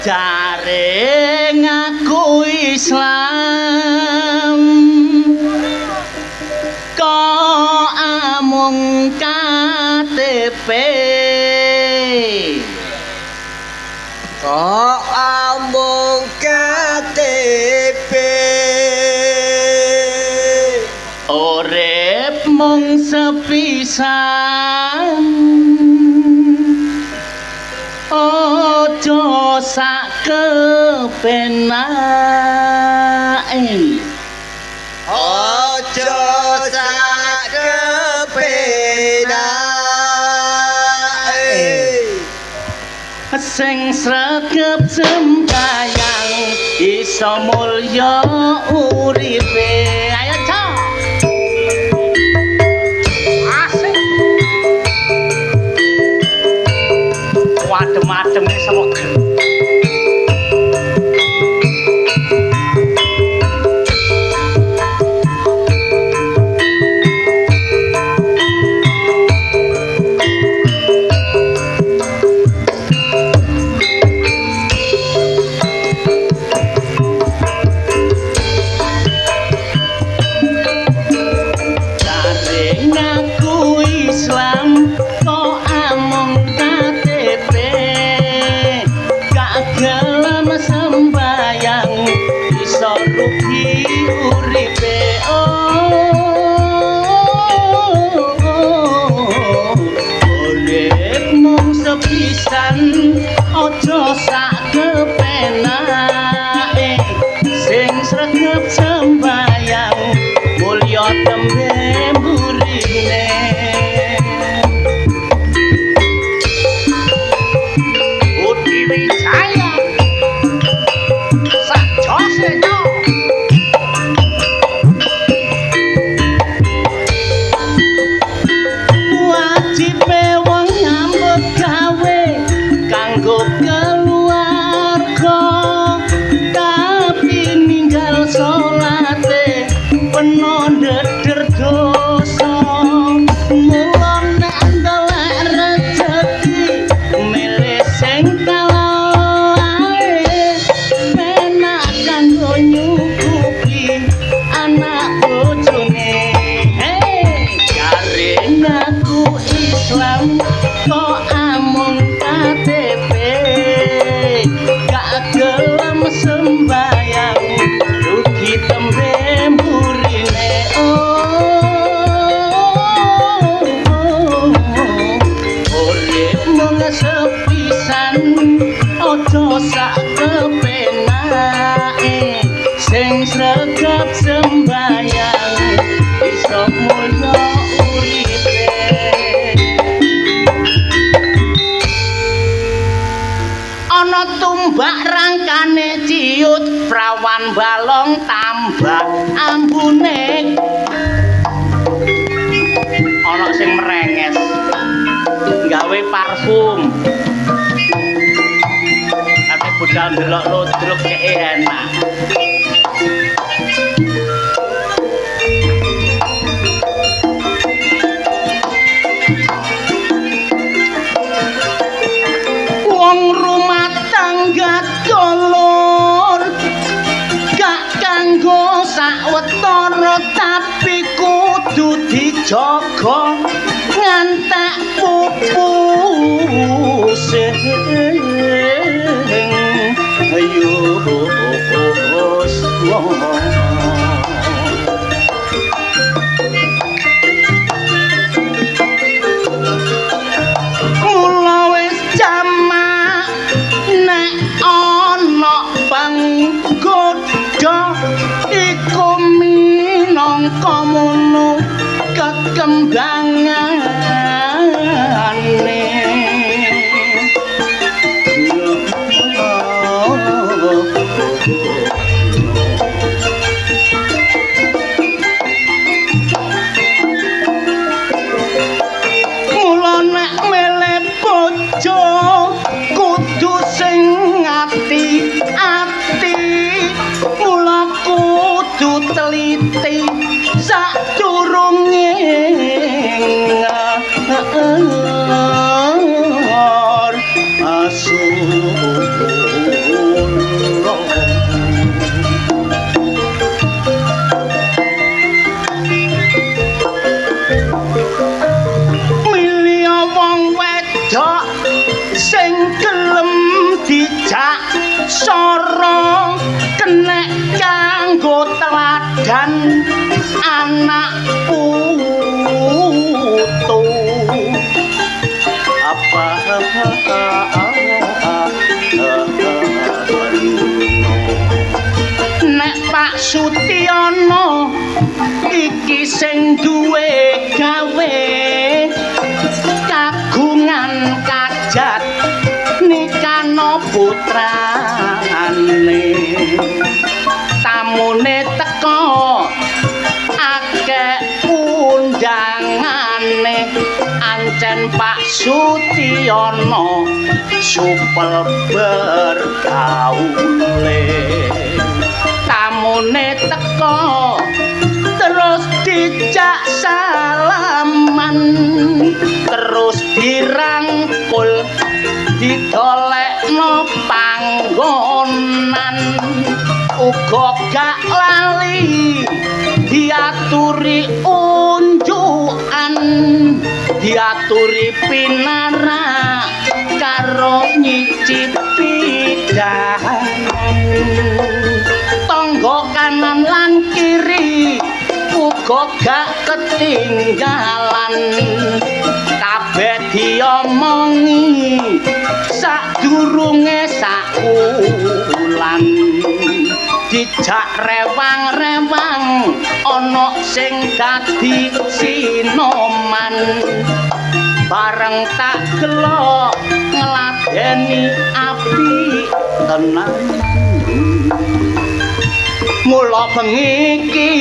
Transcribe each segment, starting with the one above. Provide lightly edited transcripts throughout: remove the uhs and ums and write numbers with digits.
Jaring aku Islam kok amung KTP kok amung KTP urip mung sepisan ojo sak kepenake ojo sak kepenake sing sregep sembayang iso mulya uripe ayo cok asik wadem-wadem semua ojo sak kepenake sing sregep sembayang mulya tembe mburine Budi Wijaya sak jose cok wajibe wong nyambut gawe kanggo keluarga tapi ninggal salate peno ndeder dosa mula nek ndelek rejeki milih sing kalae penak kanggo nyukupi anak bojone jaring aku Islam kok amung KTP gak gelem sembayang rugi tembe mburine urip mung sepisan ojo sak kepenake sing sregep sembayang iso mulya uripe ana tumbak rangkane ciut prawan balong tambak ambune ana sing merenges gawe parfum ate budal ndelok lodruk kek enak wong rumah tangga dolor gak kanggo sawetara tapi kudu dijaga ngantek pupuse ayo mula wis jamak nek ana panggoda iku minangka mono kekembangane mula nek milih bojo kudu sing ati-ati mula kudu teliti sadurunge asu Soro kenek kanggo teladan anak putu apa nek Pak Sutyono iki sing duwe gawe kagungan kajat nikano putrane tamune teko akeh undangane ancen Pak Sutyono supel bergaule tamune teko terus dijak salaman terus dirangkul didolekno panggonan uga gak lali diaturi unjukan diaturi pinara karo nyicipi dahan tangga kanan lan kiri uga gak ketinggalan kabeh diomongi sadurunge sakulan dijak rewang-rewang ana sing dadi sinoman bareng tak gelo ngladeni api tenan mula bengi iki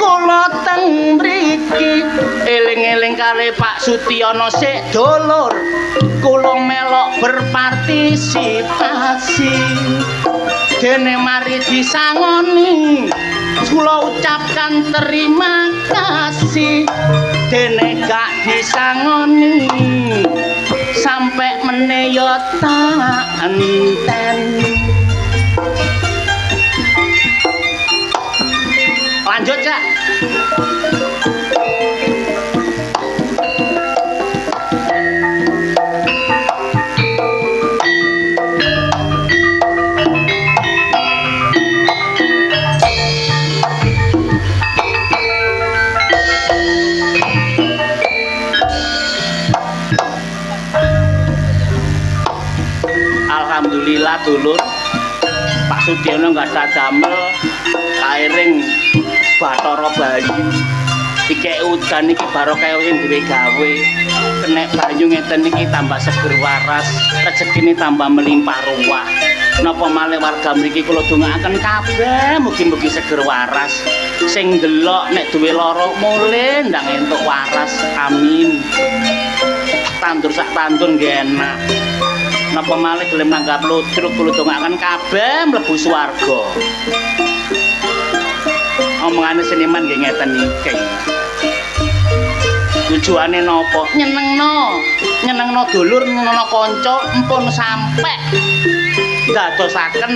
kula teng mriki eling-eling kare Pak Sutyono sik dulur kula melok berpartisipasi dene mari disangoni kula ucapkan terima kasih dene gak disangoni sampai meneyo tak enten lanjut Cak. Alhamdulillah dulur Pak Sutyono nggak ada damel kairing Bathara Bayu iki udan iki barokah sing duwe gawe kenek banyu ngeten iki tambah seger waras rezekine tambah melimpah ruah napa malih warga mriki kula dongaaken kabeh mugi-mugi seger waras sing ndelok nek duwe lara mulih ndang entuk waras amin tandur sak tandur nggih enak napa malih gelem nanggap ludruk kula dongaaken kabeh mlebu swarga omongane seniman nggih ngeten iki. Tujuane napa? Nyenengno dulur, nyenengno kanca, empun sampe dadosaken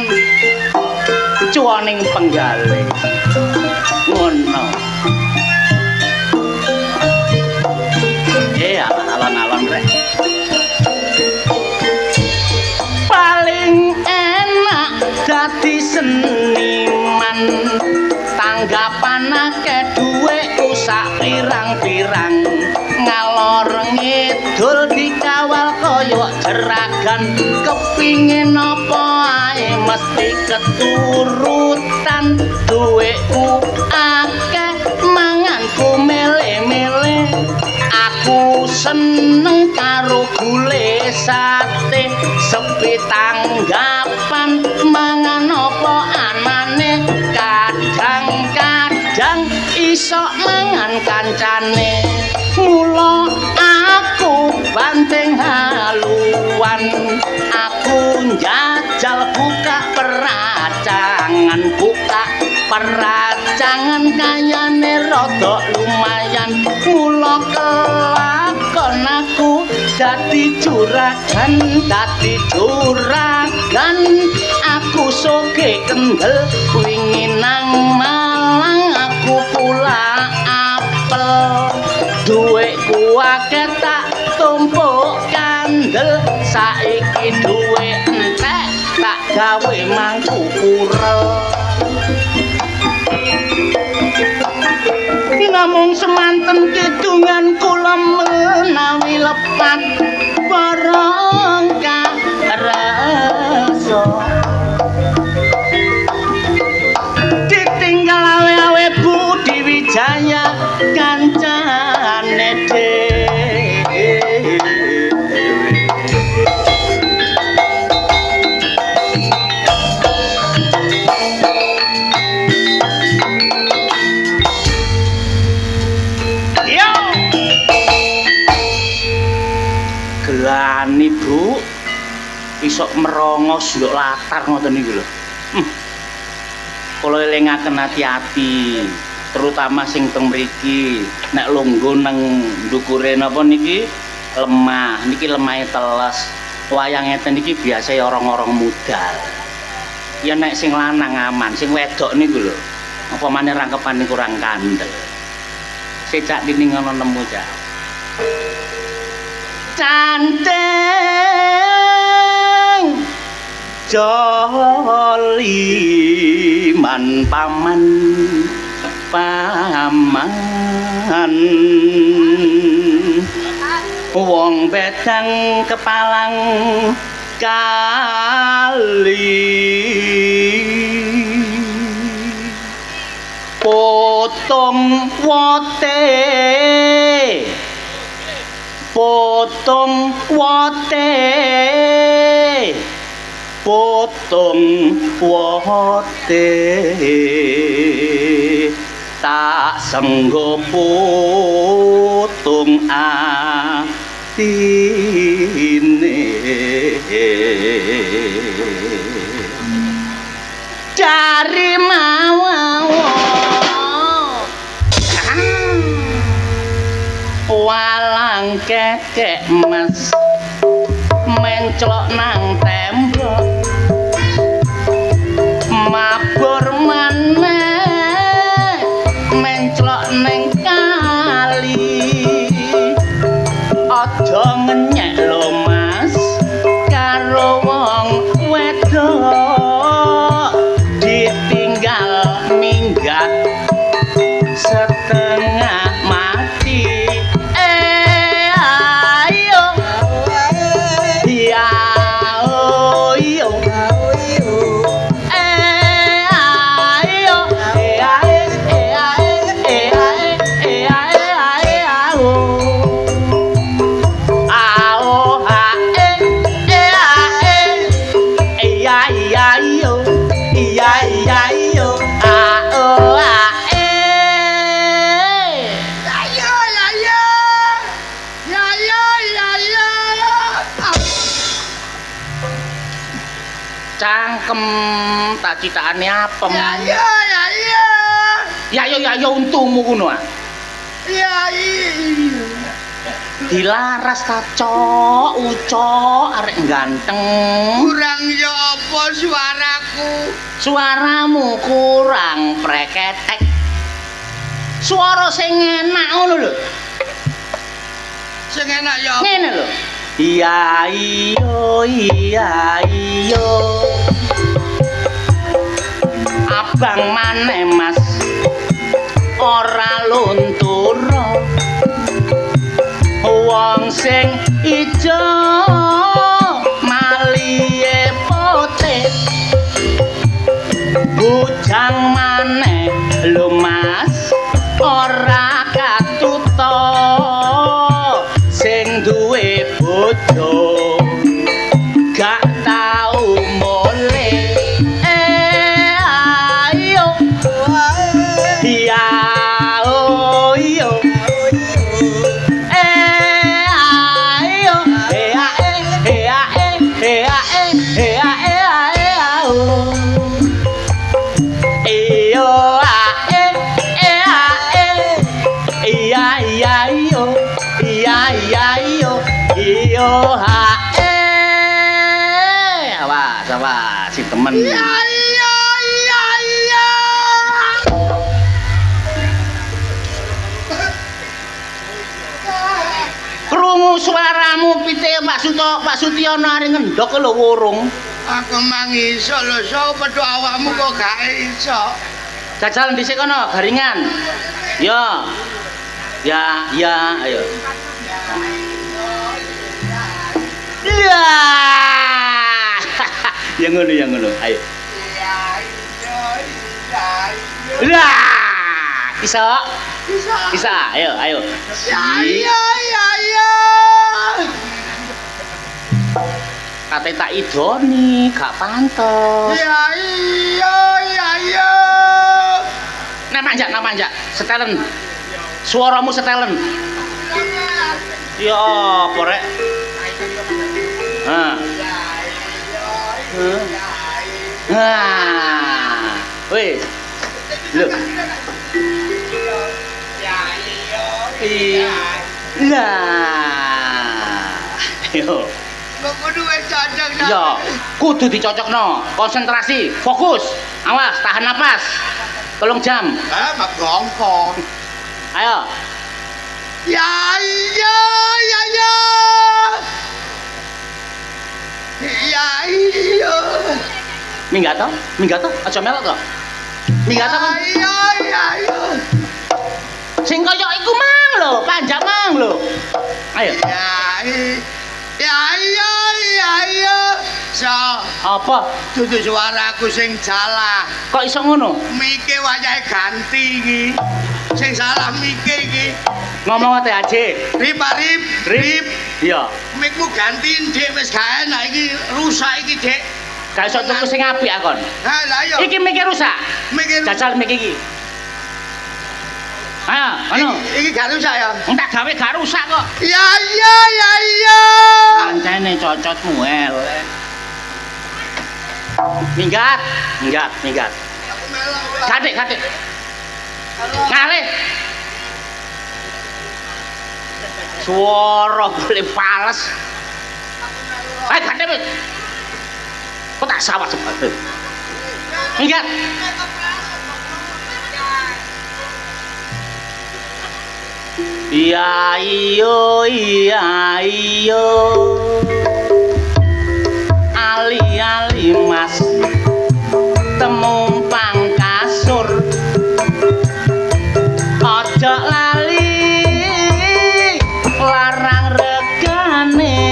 cuaning penggale. Ngono. Alon-alon rek. Paling enak dadi seniman. Tanggapan akeh dhuwit usak pirang-pirang ngalor ngidul dikawal kaya jeragan kepingin apa ae mesti keturutan dhuwitku akeh manganku mele-mele aku seneng karo gule sate sepi tanggapan mangan apa anane kadang-kadang iso mangan kancane mula aku banting haluan aku njajal buka peracangan kayane rada lumayan mula kelakon aku dadi juragan aku soge kendel wingi nang Malang aku pula apel duwekku akeh tak tumpuk kandel saiki duwe entek gawe mangku pura namung semanten kidungan kula menawi lepat barang karasa ditinggal awe-awe Budi Wijaya kancane dhewe gelani Bu isok merongos nduk latar ngoten niku lho. Kula elingaken ati-ati terutama sing teng mriki nek lungguh nang ndukure napa niki lemah niki lemahe teles wayang ngeten iki biasa orang-orang modal ya nek sing lanang aman sing wedok niku lho apa maneh rangkepane kurang kandel secak dini ngono nemu cak canteng joliman paman wong bedang kepalang kali potong wote potong wote tak senggo potong atine dari walang kekek mas menclok nang tembok mabur maneh menclok neng kali aja ngenyek lho mas karo wong wedok ditinggal minggat setengah mati ayo ya oh yo cangkem tak citakane apem ya untumu kuno ah dilaras ta cok ucok arek ganteng kurang ya apa suaramu kurang preketek suara sing enak ngono lho sing enak ya ngene lho iya iyo abang maneh mas ora lunturo wong sing ijo malihe pote bujang maneh lho mas ora katuto sing duwe bojo gak tau mole ayo ya oh yo ayo awas si temen krungu suaramu pite Pak Sutyono areng ngendhok lho wurung. Aku mang iso lho, so pedho awakmu kok gak iso. Jajal dhisik kono garingan. Ya. Ya, ayo. Ya. Yang ngono, ayo. Lah, bisa, ayo. Ya. Kate tak idoni, gak pantes. Ya. Nah manjak. Setelen. Suaramu setelen. Ya apa rek? Weh. Lho. Lah. Yo. Kok kudu wis cocok. Ya, kudu dicocokno. Konsentrasi, fokus. Awas, tahan napas. 3 jam. Mak gongkong. Ayo. Ya. Minggat to? Aja melok to. Minggat kan? Ya. Sing kaya iku mang lho, panjang mang lho. Ayo. Ya. So, Apa? dudu suaraku sing salah. Kok iso ngono? Mike wayahe ganti iki. Sing salah Mike iki. Ngomong ate aje. Rip. Iya. Mikmu ganti Dik wis gak enak iki rusak iki Dik. Gak iso tuku sing apik akon. Ha lah yo. Iki mikir rusak. Mikir Jajal mikir iki. Ayo, ngono. Iki gak rusak ya. Entak gawe gak rusak kok. Ya. Pancene cocotmu elek. Minggat. Katik. Ngalih. Suara boleh fales. Ayo katik wis. Kok tak sawat sebab. Minggat. Iya iyo. Ali mas temumpang kasur. Ojo lali larang regane.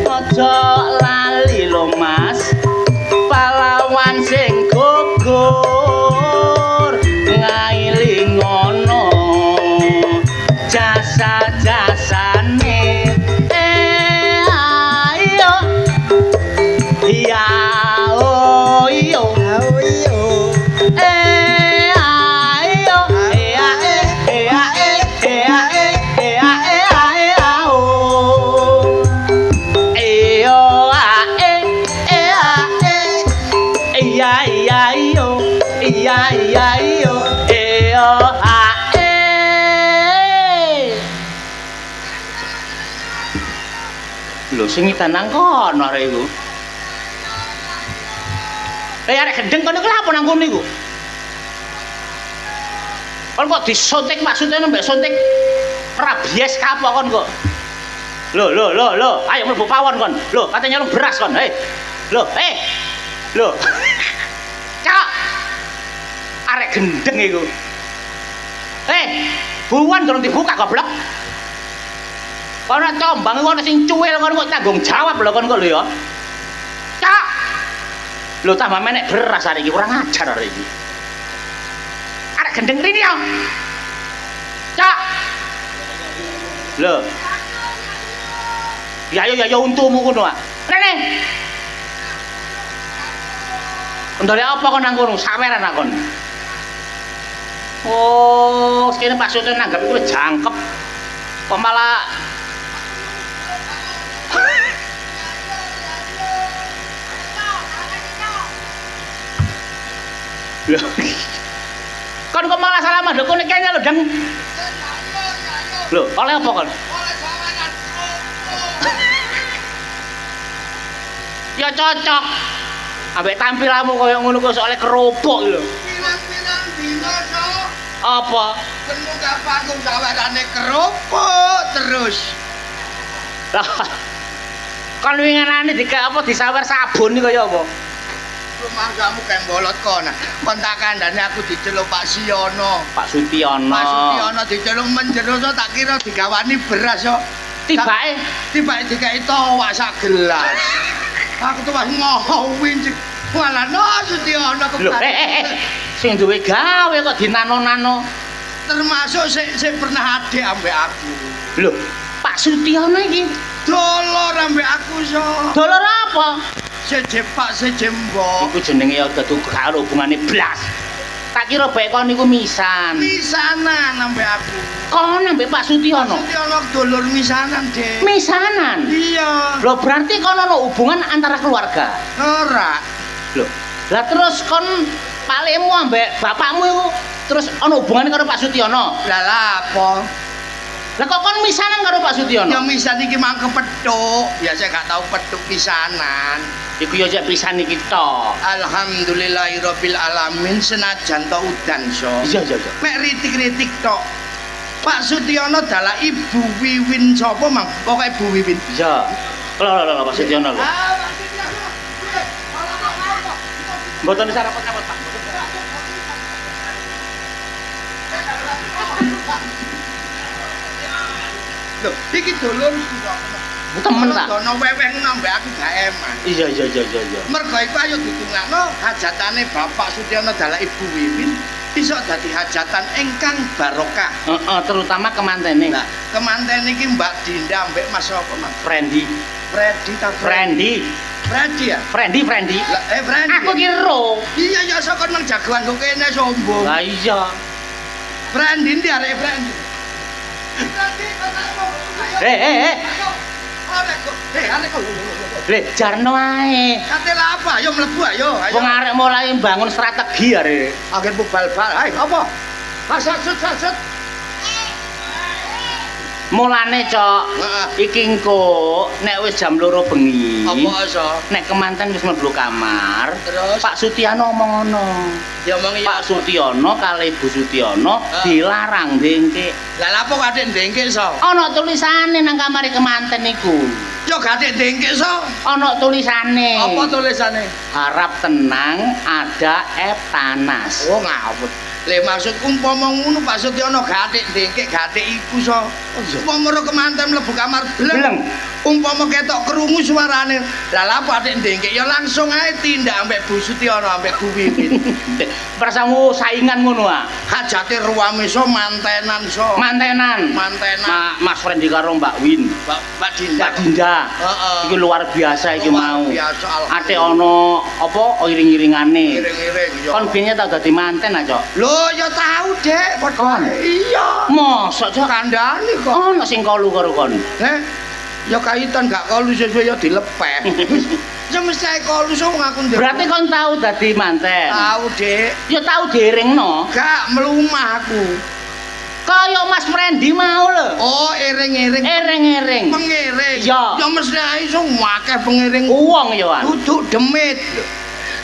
Ojo lali lo mas pahlawan sing gugur ngailing ngono jasa-jasane. Ayo iya iyo lho sing tanang kono arek iku. Arek gendeng kono ku lapo nang kono iku? Kon kok disuntik maksudnya mbek suntik rabies kapok kon kok. Lho, ayo mlebu pawon kon. Lho, katanya nyolong beras kon. Lho. Cak. Arek gendeng iku. Buwan durung dibuka goblok. Kono combang kono sing cuwil kono kok tanggung jawab lho kon kok lho ya. Cak. Lho tambah menek beras arek iki kurang ajar arek iki. Arek gendeng rene ya. Cak. Lho. Ya untumu kono ah. Rene. Ndole apa kon nang kono? Saweran ah kon. Oh, sekene Pak Sutyono nanggap iku jangkep. Kok malah lho. Kon kok malah salah mandek kene kene lho, Deng. Lho, oleh apa kon? Ya cocok. Ambek tampilanmu koyo ngono kok oleh kerupuk lho. Pirang-pirang dina, Cok. Apa? Saben kapanku sawerane kerupuk terus. Lah. Kon winginane dikek apa disawer sabun iki kaya apa? Rumangsamu kae bolot kono. Kon tak kandhane aku diceluk Pak Siono. Pak Sutiono. Pak Sutiono diceluk menjero so tak kira digawani beras so. Tibake dikai towak sak gelas. Aku tuh wis ngowin. Walah no Sutiono lho, sing duwe gawe kok dinano-nano. Termasuk sik pernah adek ambek aku. Lho, Pak Sutiono iki Dolor ambek aku so. dolor apa? Sejepak sejembok. Iku jenenge ya dadu gak ono hubungane blas. Tak kira bae kon niku misan. Misanan ambek aku. Kon ambek Pak Sutiono. Sutiono dolor misanan, Dek. Misanan. Iya. Lho berarti kon ono hubungan antara keluarga. Ora. Lho, lah terus kon palemu ambek bapakmu iku terus ono hubungane karo Pak Sutiono. Lah lapo? Lah kok kon misanan karo Pak Sutiono? Ya misan iki mang kepethuk. Ya saya gak tahu petuk pisanan. Iku ya cek pisan iki tok. Alhamdulillahirabbil alamin senajan to udan so. Iya. Mek ritik-ritik tok. Pak Sutiono adalah Ibu Wiwin sapa, Mang? Pokoke Ibu Wiwin. Iya. Lho Pak Sutiono lho. Mboten sarapot-sarapot Pak. Lho, iki dulur Temen ta? Dono weweh nambah aku gak eman. Iya. Mergo iku ayo ditungakno hajatane Bapak Sutiono dalah Ibu Wiwin bisa dadi hajatan ingkang barokah. Heeh, terutama kemantene. Nah, kemanten iki Mbak Dinda mbek Mas apa, Mas? Friendly. Freddy ta Friendly. Freddy ya? Friendly. Lah, Freddy. Aku ki ro. Iya ya sok nang jagoan kok kene sombong. Lah iya. Freddy ndi arek Freddy? Arek kok. Le jarno ae. Kate lah apa? Ayo mlebu ayo. Wong arek mulai mbangun strategi arek. Agen bal-bal. Hai, apa? Sasut. Mulane, Cok. Heeh. Iki engko nek wis jam 2 bengi. Apa iso? Nek kemanten wis mlebu kamar, Terus Pak Sutiono ngomong ngono. diomongi Pak Sutiono kali Ibu Sutiono dilarang ndengke. Lah lha apa kadek ndengke so? Ana tulisane nang kamare kemanten iku. Yo kadek ndengke so. Ana tulisane. Apa tulisane? Harap tenang, ada Eptanas. Oh ngawur. Le maksudku umpama ngono Pak Sutiono gatik ndengke gatik iku so. Umpama ro kemanten mlebu kamar bleng. Umpama ketok krungu suarane. Lah lha apa adik ndengke ya langsung ae tindak ambek Bu Sutiono ambek Bu Wiwin. Perasamu saingan ngono ah. Hajate ruame so mantenan so. Mantenan. Mas Frendi karo Mbak Win. Mbak Dinda. Mbak Dinda. Heeh. Iki luar biasa iki mau. Biasa Ate ono apa iring-iringane. Iring-iring yo. Kon bine tau dadi manten ah, Cok. Lho ya tahu, Dek. Kon. Iya. Mosok, Cok? Kandhane kok. Ono sing kolu karo kon. Ya kaitan gak kolu sesuai ya dilepeh. Ya mesti ae kolu so ngaku ndek. Berarti kon tau dadi manten. Tahu, Dek. Ya tau diiringno. Gak melumah aku. Kaya Mas Frendi mau lho. Oh, iring-iring. Iring-iring. Pengiring. Ya. Ya mesti ae iso akeh pengiring. Uwong ya, Wan. Duduk demit.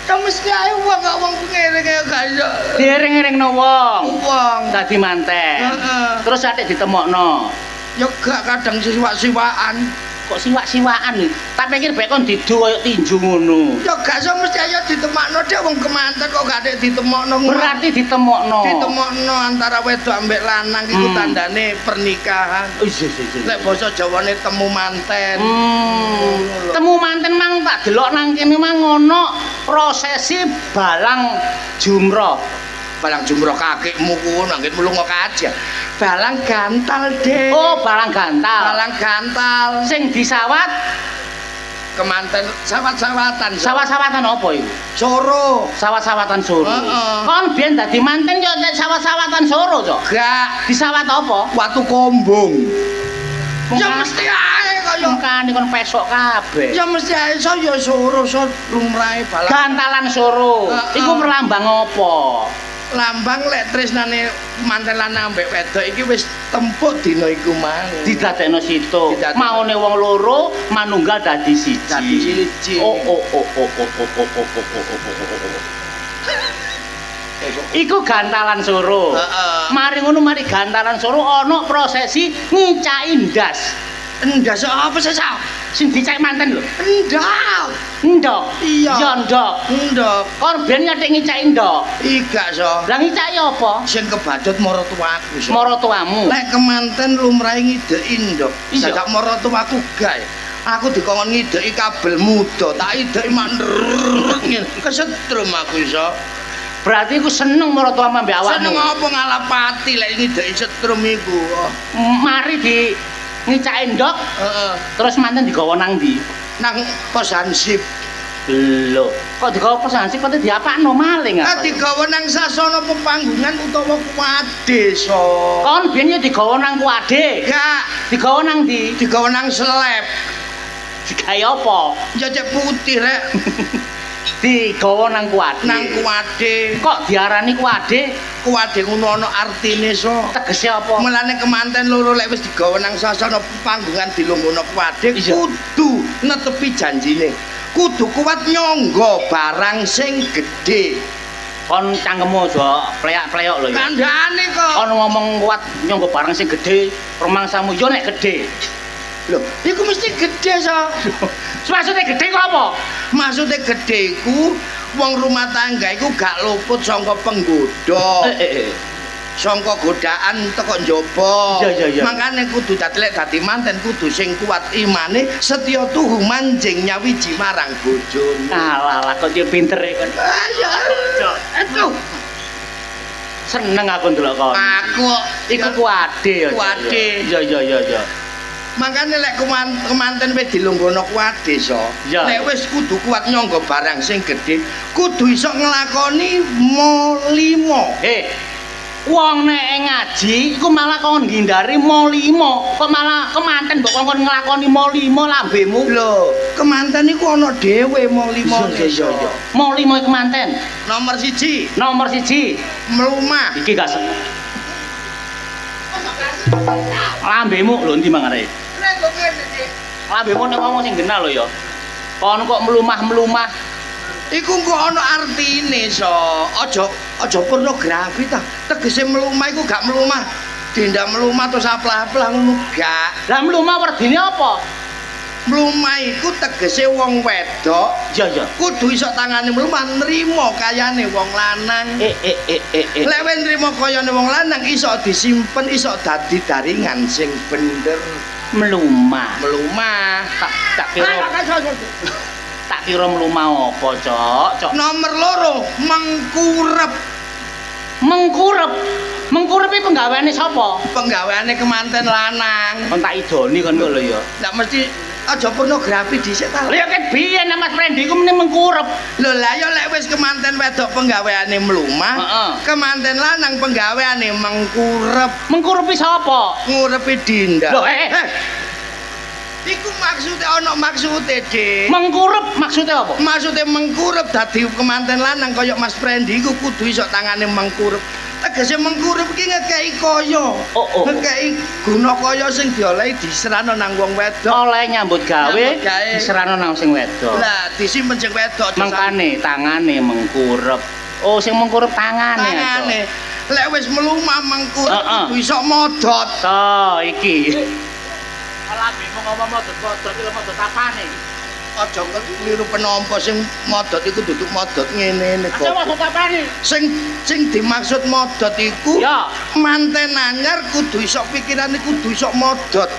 Ya mesti ae wong gak wong pengiring kaya gak iso. Diiring-iringno wong. Wong. Dadi manten. Heeh. Terus atik ditemokno. Ya gak kadang siwak-siwakan. Kok siwak-siwakan lho. Tak pikir bae kon didu kaya tinju ngono. Ya gak iso mesti ayo ditemakno Dek wong kemanten kok gak dek ditemokno. Berarti ditemokno. Ditemokno antara wedok ambek lanang iku tandane pernikahan. Iya. Lek basa Jawane temu manten. Temu manten mang tak delok nang kene mang ngono prosesi balang jumroh. Balang jumroh kakekmu ku nang mulunga kaji. Balang gantal, Dek. Oh, balang gantal. Balang gantal. Sing disawat Kemanten sawat-sawatan. sawat-sawatan apa iku? Soro. Sawat-sawatan soro. Heeh. Kon biyen dadi manten yo sawat-sawatan soro, Cok. Gak Disawat apa? watu kombong. Ya mesti ae kaya Mungkane kon pesok kabeh. ya mesti ae so ya soro so lumrahe balang. Gantalan soro. Iku perlambang apa? Lambang lek tresnane manten lanang mbek wedok iki wis tempuk dina iku mang. Didadekno situ. Maune wong loro manunggal dadi siji. Dadi siji. Oh. Iku gantalan soro. Heeh. Mari ngono mari gantalan soro ana prosesi ngicaki ndas. Ndas apa sih, Sa? Sing dicek manten lho. Ndok. Ndok. Iya. Ya ndok. Ndok. Kon ben nyatik ngicaki ndok. Iga, So. Lah ngicaki apa? Sing kebadut maratuaku, So. Maratuamu. Lek kemanten lumrahe ngideki ndok. Iya. Sajak maratuaku gae. Aku dikongkon ngideki kabel muda, tak ideki mandreng. Kesetrum aku, So. Berarti ku seneng maratuamu mbek awakmu. Seneng apa ngalapati lek ngideki setrum iku. Oh. Mari di ngicaki ndok Heeh. terus manten digawa nang ndi? Nang pos hansip. Lho, kok digawa pesansi kok diapakno maling apa? Digawa nang sasana pepanggungan utawa kuwade, So. Kon biyen ya digawa nang kuwade. Gak, Digawa nang ndi? digawa nang slep. Digawe apa? Jajak putih rek Digawa nang kuwade. nang kuwade. Kok diarani kuwade? Kuwade ngono ana artine, So. Tegese apa? Mulane kemanten loro lek wis digawa nang sasana pepanggungan dilungguhna kuwade Iya. kudu netepi janjine. Kudu kuat nyangga barang sing gedhe. Kon cangkemmu aja pleyak-pleyok lho ya. Kandhane kok. Kon ngomong kuat nyangga barang sing gedhe, rumangsamu yo nek gedhe. Lho, iku mesti gedhe, So. Maksudnya gedhe kok apa? Maksude gedhe iku wong rumah tangga iku gak luput saka penggoda. Sangka godaan teko njaba. Iya. Makane kudu dadi manten kudu sing kuat imane, setya tuhu manjing nyawiji marang bojone. Alah, kok dia pinter ya kon. Ayo. Aduh, Seneng aku ndelok kon. aku Iku kuwade ya. Kuwade. Iya. makane lek kemanten wis dilungguhna kuwade, So. Iya. Lek wis kudu kuat nyangga barang sing gedhe, kudu iso nglakoni molimo. Wong nek ngaji iku malah kon ngindari molimo, kok malah kemanten mbok kon nglakoni molimo lambemu. Lho, kemanten iku ana dhewe molimo. Iya. Molimo iku kemanten. Nomor 1, Nomor 1, mlumah. iki gak lambemu lho ndi mangare? Lambemu nek ngomong sing genah lho ya. Kon kok melumah-melumah. Iku kok ana artine, So. Aja pornografi ta. Tegese mlumah iku gak mlumah. Dindak mlumah terus aplah-aplah ngono gak. Lah melumah werdine apa? Mlumah iku tegese wong wedok Iya. kudu iso tangane mlumah nrimo kayane wong lanang. Lek wis nrimo kayane wong lanang iso disimpen, iso dadi daringan sing bener. Melumah. Mlumah. Tak kira melumah apa, Cok? Nomor 2, mengkurep. Mengkurep iki penggaweane sapa? Penggaweane kemanten lanang. Kon tak idoni kon kok lho ya. Ndak mesti aja pornografi dhisik ta. Lha ya ket biyen Mas Prendi ku meneh mengkurep. Lho lah ya lek wis kemanten wedok penggaweane mlumah, Heeh. kemanten lanang penggaweane mengkurep. Mengkurepi sapa? Ngurepi dinda. Loh, Iku maksudnya ana maksude, Dik. Mengkurep maksudnya apa? Maksudnya mengkurep dadi kemanten lanang kaya Mas Prendi iku kudu iso tangane mengkurep. Tegese mengkurep iki ngekeki kaya. Oh. Ngekeki guna kaya sing diolehi diserana nang wong wedok. Oleh nyambut gawe Nyambut gawe. diserano nang sing wedok. Lah disimpen sing wedok. Mangkane tangane mengkurep. Oh, sing mengkurep tangane. Lek wis melumah mengkurep Heeh. kudu iso modot. To iki. Lambemu ngomong modot-modot iki lho modot apane? Aja keliru penampa sing modot iku duduk modot ngene Aja modot apane? Sing dimaksud modot iku Ya. manten anyar kudu iso pikirane kudu iso modot.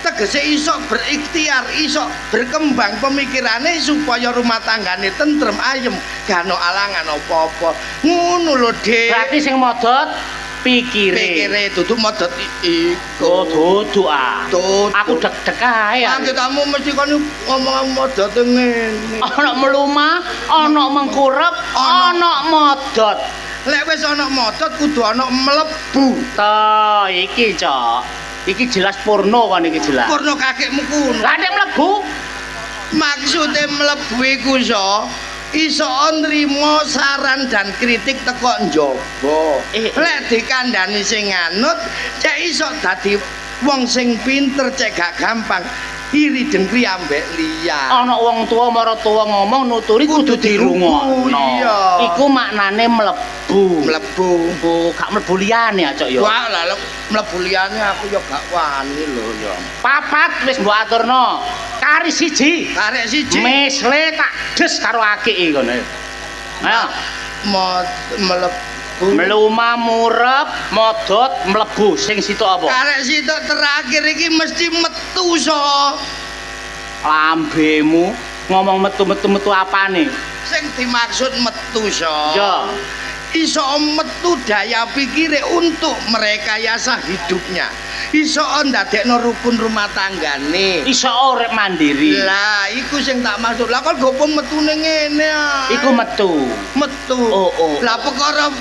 Tegese iso berikhtiar, iso berkembang pemikirane supaya rumah tanggane tentrem ayem, gak ono alangan apa-apa. Ngono lho, Dik. Berarti sing modot pikire. Duduk modot iku. Oh, duduk ah. Duduk. Aku deg-deg ae. Angge kamu mesti kon ngomong modot ngene. Ana melumah, ana mengkurep, ana modot. Lek wis ana modot kudu ana mlebu. To, iki, Cok. Iki jelas porno kan iki jelas. Porno kakekmu kuno. Lah nek mlebu Maksude mlebu iku iso nrimo saran dan kritik teko njaba. Lek dikandani sing anut, cek iso dadi wong sing pinter, cek gak gampang iri dengkri ambek liya. ana wong tua marang tua ngomong nuturi kudu dirungokno. Iya. Iku maknane mlebu. mlebu. Mlebu. Oh, gak mlebu liyane Cok ya. Wah, lah mlebu liyane aku ya gak wani lho ya. Papat wis mbok aturno. Kari siji. Karek siji. Mesle tak des karo akike ngono. Ayo. Mlebu. Mluma murep, modot, mlebu. Sing situ apa? Karek sitok terakhir iki mesti metu so. Lambemu ngomong metu apane? Sing dimaksud metu so. Ya. Iso metu daya pikire untuk merekayasa hidupnya. Iso ndadekno rukun rumah tanggane. Iso urip mandiri. Lah, iku sing tak maksud. Lah kok gopo metune ngene ah. Iku metu. Metu. Oh. Lah perkara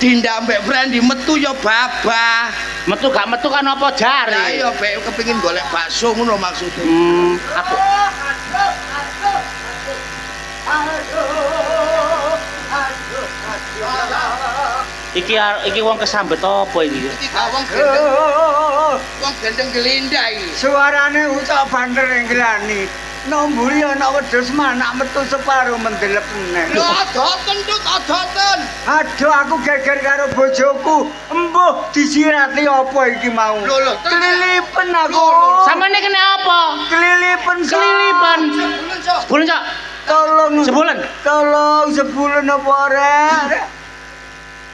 dindak mbek Brandy metu ya babah. Metu gak metu kan apa jare? Lah ya mbek kepengin golek bakso ngono maksudnya. Aku Iki wong kesambet apa iki? Iki wong gendeng gelindah iki. Suarane ucap banter nglani. Nomburi ana wedhus manak metu separo mendelep meneh. Lho adoten Tut, adoten. Aduh aku geger karo bojoku. Embuh disirati apa iki mau? Lho, kelilipen aku. Samane kena apa? Kelilipen. Kelilipan. Sebulan so. Sebulan, Cok. Tolong. Tolong sebulan apa rek?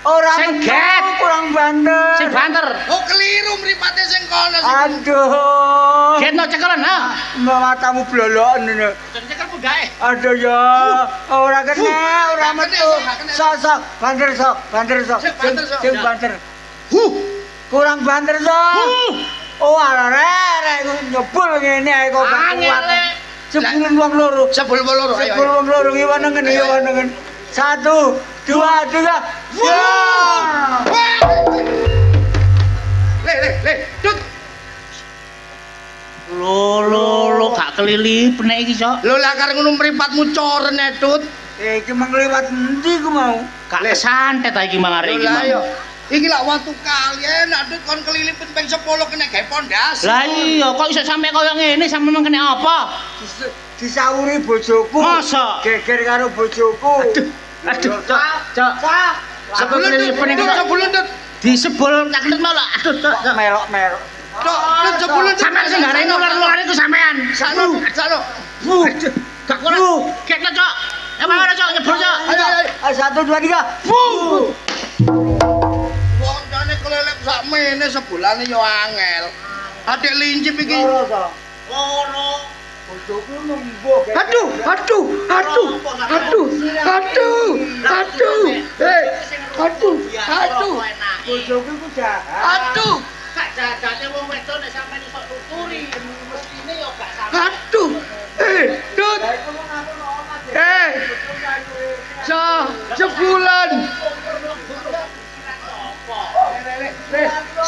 Ora Sing metu, get. kurang banter. Sing banter. Oh keliru mripate sing kono sing. Aduh. Getno cekelan ha. Matamu bloloken ngono. Cekel punggae. Aduh ya, ora kena, ora metu. Sok, banter sok. Sing banter. Kurang banter sok. Oh, arek nyebul ngene ae kok gak kuat. Sebulun wong loro. Sebul loro ayo. Sebul wong loro iki wanengen. 1, 2, 3. Wah! Le, Tut. Lo gak kelilipen iki, Cok. Lho lah karo ngono mripatmu coren Tut. Iki mengliwat endi ku mau? Gak kesantet ta iki mang arek iki. Lah Mang. yo. Iki lak watu kali enak Tut kon kelilipen ping 10 kena gawe pondasi. Lah iya kok iso sampe koyo ngene sampe memang kena apa? Disawuri bojoku. Masa? Geger karo bojoku. Aduh, Cok. Sebelum kelilipen iki sebulun Tut. disebul tak kenut malah. Aduh, Cok. Melok. Tut sebulun Tut. Sampeyan sing garane nular-nular iku sampean. Sakno. Gak kurang. Ketno, Cok. Ya mana, Cok? Nyebul, Cok. Ayo. 1, 2, 3. Wong jane kelelep sakmene sebulane yo angel. Adik lincip iki. Loro. Bojoku nembok. Aduh. Aduh. Bojoku ku jahat. Aduh. Gak jajane wong wedok nek sampeyan iso tuturi. Mestine yo gak sampe. Aduh. Tut. Sebulan.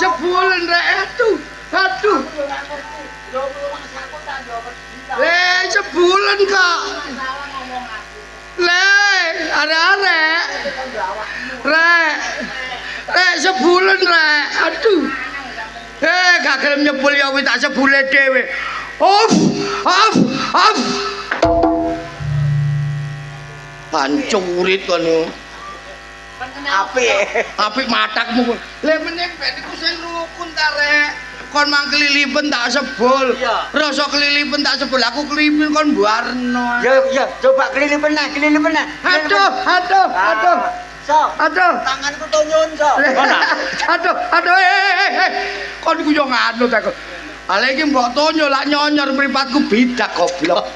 Sebulan rek. Aduh. Le, sebulan kok. Le, arek. Rek, sebulan rek. Aduh. Gak gelem nyebul ya wis tak sebule dhewe. Off. Pancurit kono. Apik matakmu. Le meneh ben iku sing rukun ta rek. Kon mang kelilipen tak sebul. Rasa kelilipen tak sebul. Aku kelilipen kon mbarno. Ya, coba kelilipen nah. Aduh. Sok. Aduh. Tanganku tonyun, Sok. Aduh. Kon ku yo nganut aku. Ala iki mbok tonyo lak nyonyor mripatku bidak goblok.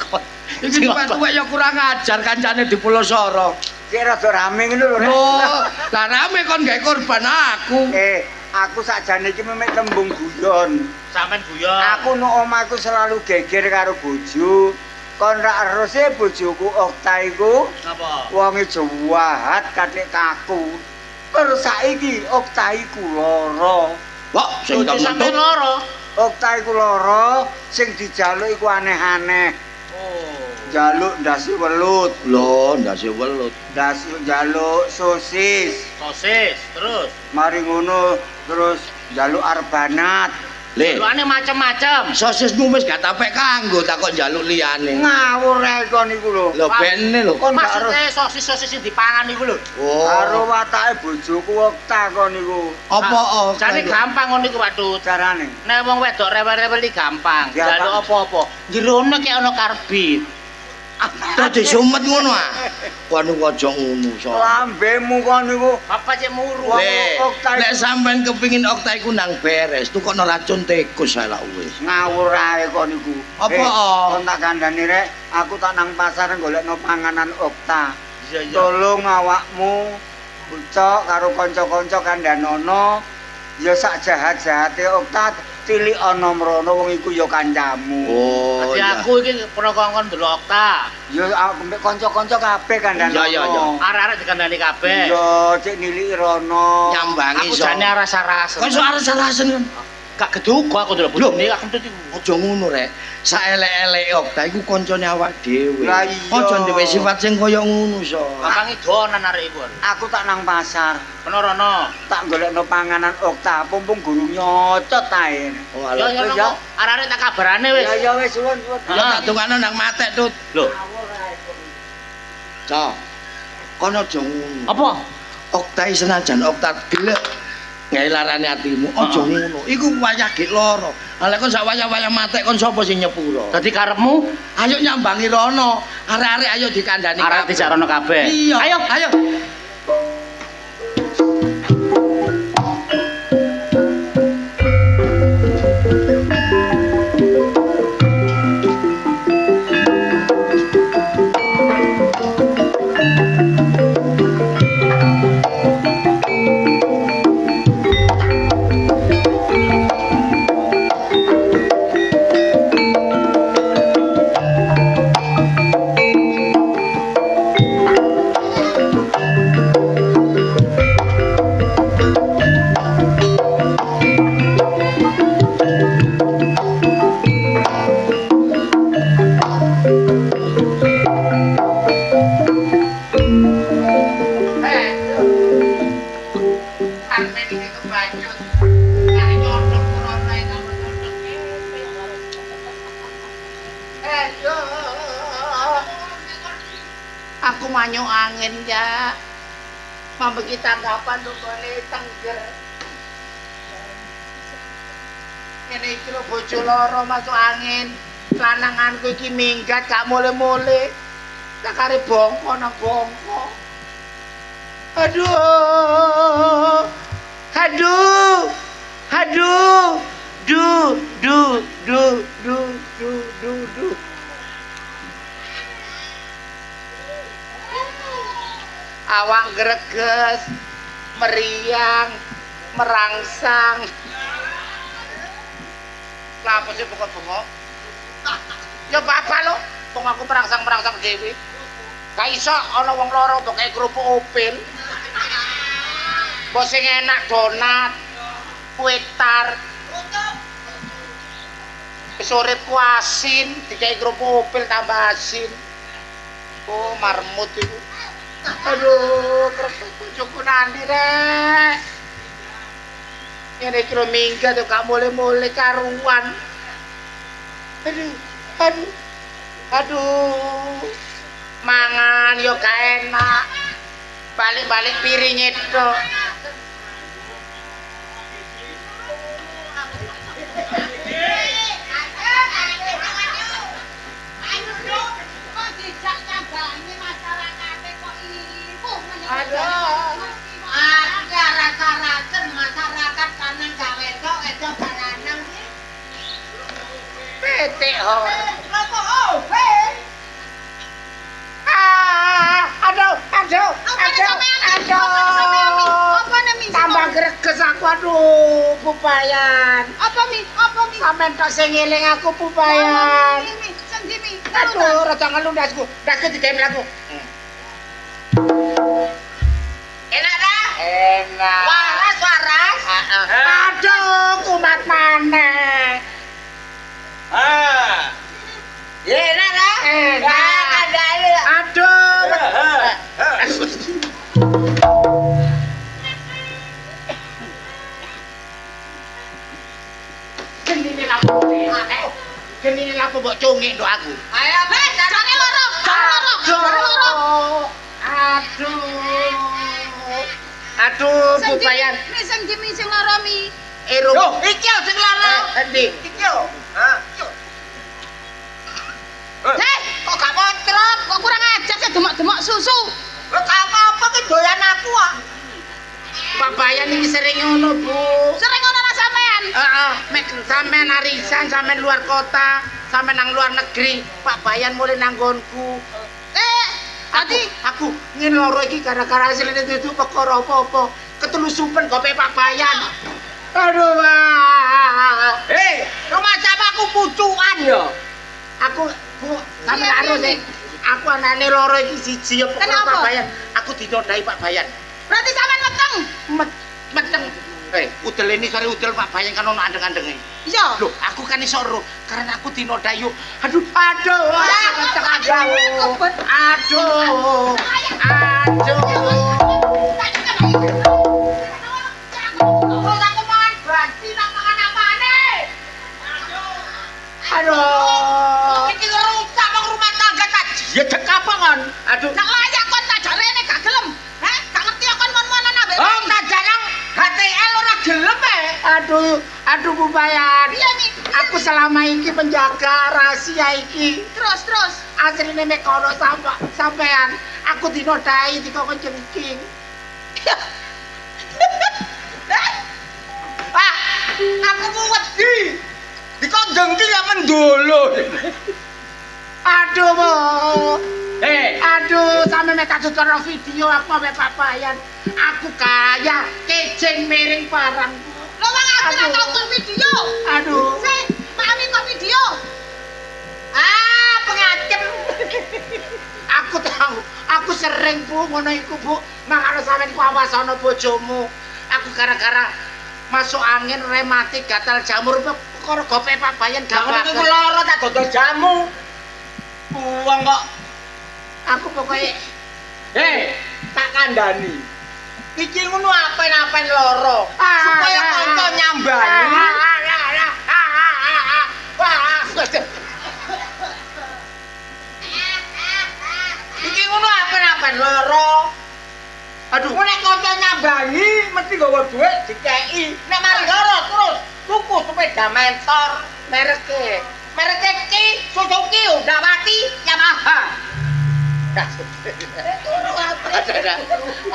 Iki tuwek ya kurang ajar kancane di Pulau Soro. Ki rada rame ngono lho. Loh, lah rame kon gawe korban aku. Aku sakjane iki memek tembung guyon. Sampeyan guyon. Aku nang omahku selalu geger karo bojo. Kon ra erose bojoku Okta iku Napa? wonge jahat kathik kaku. Terus saiki Okta iku lara. Wah, sing tak sampeyan metu. loro. Okta iku lara, sing dijaluk iku aneh-aneh. Oh. Jaluk ndase welut, Lho, ndase welut. jaluk sosis. Sosis terus. Mari ngono terus jaluk arbanat. Le. Jalukane macem-macem. Sosismu wis gak tapek kanggo tak kok njaluk liyane. Ngawur ae kon niku lho. Lho bene lho. Kon gak harus Maksudnya sosis-sosis sing dipangan niku lho. Oh. karo watake bojoku Okta kon niku. Apa Jane gampang ngono iku Pak Dut. Carane. Nek wong wedok rewel-rewel iki gampang. Ya, Jaluk Pak. apa-apa. Jerone ki ana karbit. Dadi sumet ngono ah. Kon aja ngono so. Lambemu kon niku. Bapak cek muru. Le, Okta nek iku- sampean kepengin Okta iku nang beres, tukokno racun tikus ae lak wis. Ngawur ae kon niku. Apa? Kon tak kandhani rek, aku tak nang pasar golekno panganan Okta. Iya Tolong awakmu ucok karo kanca-kanca kandhanono ya sak jahat-jahate Okta cilik ana mrono wong iku ya kancamu. Oh. Dadi iya. aku iki pernah kongkon ndelok Okta. Ya aku mbek kanca-kanca kabeh kandhanono. Iya, iya. Arek-arek dikandani kabeh. Iya, cek niliki rono. Nyambangi Aku so. jane rasa-rasa. Kon sok arep-arasen kan. gak gedugo aku ndelok bojone aku tuh iku. Aja ngono rek. Saelek-eleke Okta iku kancane awak dhewe. Lah iya. Aja duwe sifat sing kaya ngono so. Gampang donan arek iku. Aku tak nang pasar, Penorono. tak golekno panganan Okta, pumpung guru nyocot ae. Oh, Ya alah. ya arek tak kabarane wis. Ya ya wis suwun. Ya tak dongano nang matek tut. Lho, Cok. Kono aja ngono. apa? Okta senajan Okta gelek gawe larane atimu. Aja ngono. Iku wayah gek lara. Lah kon sak wayah-wayah matek kon sapa sing nyepuro? Dadi karepmu Ayo nyambangi rono. Arek-arek ayo dikandani arek dijarono kabeh. Iya. Ayo. Ayo. Aku manyu angin ya. Membeki tanggapan rupane tengger. Ngene iki lho bojo loro masuk angin. Lananganku iki minggat gak mule-mule. Sakare bongko nang bongko. Aduh. Aduh. Aduh. Du. Awak greges, meriang, merangsang. Lah apa sih bengok-bengok? Ya bapak lo, wong aku merangsang-merangsang dhewe. Gak iso ana wong loro mbok kaya kerupuk opil. Mbok sing enak donat, kue tar. Wis uripku asin, dikai kerupuk opil tambah asin. Oh, marmut iku. Aduh, kerepek bojoku nanti rek. Ngene iki lho minggat gak mule-mule karuan. Aduh. Mangan yo gak enak. Balik-balik piring itu. Aduh. Rasa-rasakan masyarakat kanang gak wedok wedok gak lanang. Petik ho. Apa Aduh. Apa nih? Tambah greges aku aduh, Pupayan. Apa mi? Sampeyan tok sing ngeling aku Pupayan. Sendi mi. Aduh, rada ngelundasku. Dak digawe mlaku. Enak dah. Enak. Waras. Aduh, kumat maneh. Enak dah. Enak. Kadale. Aduh. ini lapo mbok cungik nduk aku. Ayo, Mas, jane loro. Aduh, Bu Bayan. Mi sing dimi sing loro mi. Yo, Iki yo sing loro. endi? Iki yo. Ha. Kok gak montrot, kok kurang ajar sih demak-demak susu. Kok apa-apa ki doyan aku kok. Pak Bayan iki sering ngono, Bu. Sering ngono lah sampean. Heeh, mek sampean arisan, sampean luar kota, sampean nang luar negeri, Pak Bayan mulai nanggonku. Tadi Aku ngene loro iki gara-gara hasilnya itu perkara apa-apa. Ketelusupen gope Pak Bayan. Aduh, Pak. Rumah siapa aku pucukan ya? Aku Bu, sampe harus sih. Aku anane loro iki siji ya perkara Kenapa? Pak Bayan. Aku ditodai Pak Bayan. berarti sampean meteng. Meteng. Udel ini sore udel Pak Bayan kan ono andeng-andenge. Iya. Loh, aku kan iso ro karena aku dinodai yuk. Aduh. Aduh. Iki rusak wong rumah tangga tak Jedek apa kon? Aduh. nak layak kon tak jarene gak gelem. Heh, gak ngerti kon mon-monan ambek. Oh, tak jarang HTL ora gelem Aduh Bu Bayan. Iya Mi. Aku selama iki menjaga rahasia iki. Terus. Asline mek kono sampean. Aku dinodai dikon jengking. Aku ku wedi. Dikondengki ya mendolo. Aduh, Bu. Aduh, sampe mek karo video aku ambek Pak Bayan. Aku kaya kejeng miring parang. Lo wong aku ora tau kok video. Aduh. Sik, mami kok video. Pengacem. Aku tahu, aku sering Bu ngono iku Bu. Makane sampean ku awas ana bojomu. Aku gara-gara masuk angin rematik gatal jamur perkara gope Pak Bayan gak Jangan iku bagus. loro tak dodol jamu. Buang kok. Aku pokoknya Tak kandhani. Iki ngono apen-apen loro. Supaya kanca nyambani. Iki ngono apen-apen loro. Aduh, Nek kanca nyambani mesti nggawa dhuwit dikeki. Nek mari loro terus tuku sepeda mentor mereke. Mereke Ki Suzuki Hondawati Yamaha.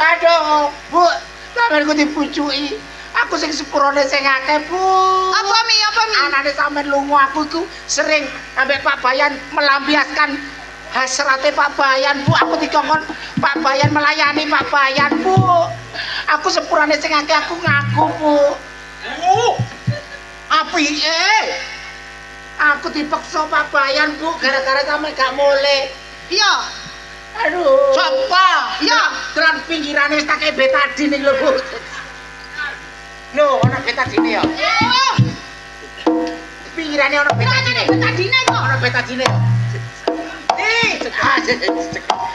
aduh, Bu, sampean ku dipucuki. Aku sing sepurone sing akeh, Bu. Apa Mi? Anane sampean lunga aku iku sering ambek Pak Bayan melampiaskan hasrate Pak Bayan, Bu. Aku dikongkon Pak Bayan melayani Pak Bayan, Bu. Aku sepurane sing akeh aku ngaku, Bu. Apike? Aku dipaksa Pak Bayan, Bu, gara-gara sampe gak mulai. Iya. Aduh. Sopo? Ya, telan pinggirane wis tak kei betadine lho, Bu. Lho, ana betadine ya. Pinggirane ana betadine. Betadine kok. Ana betadine.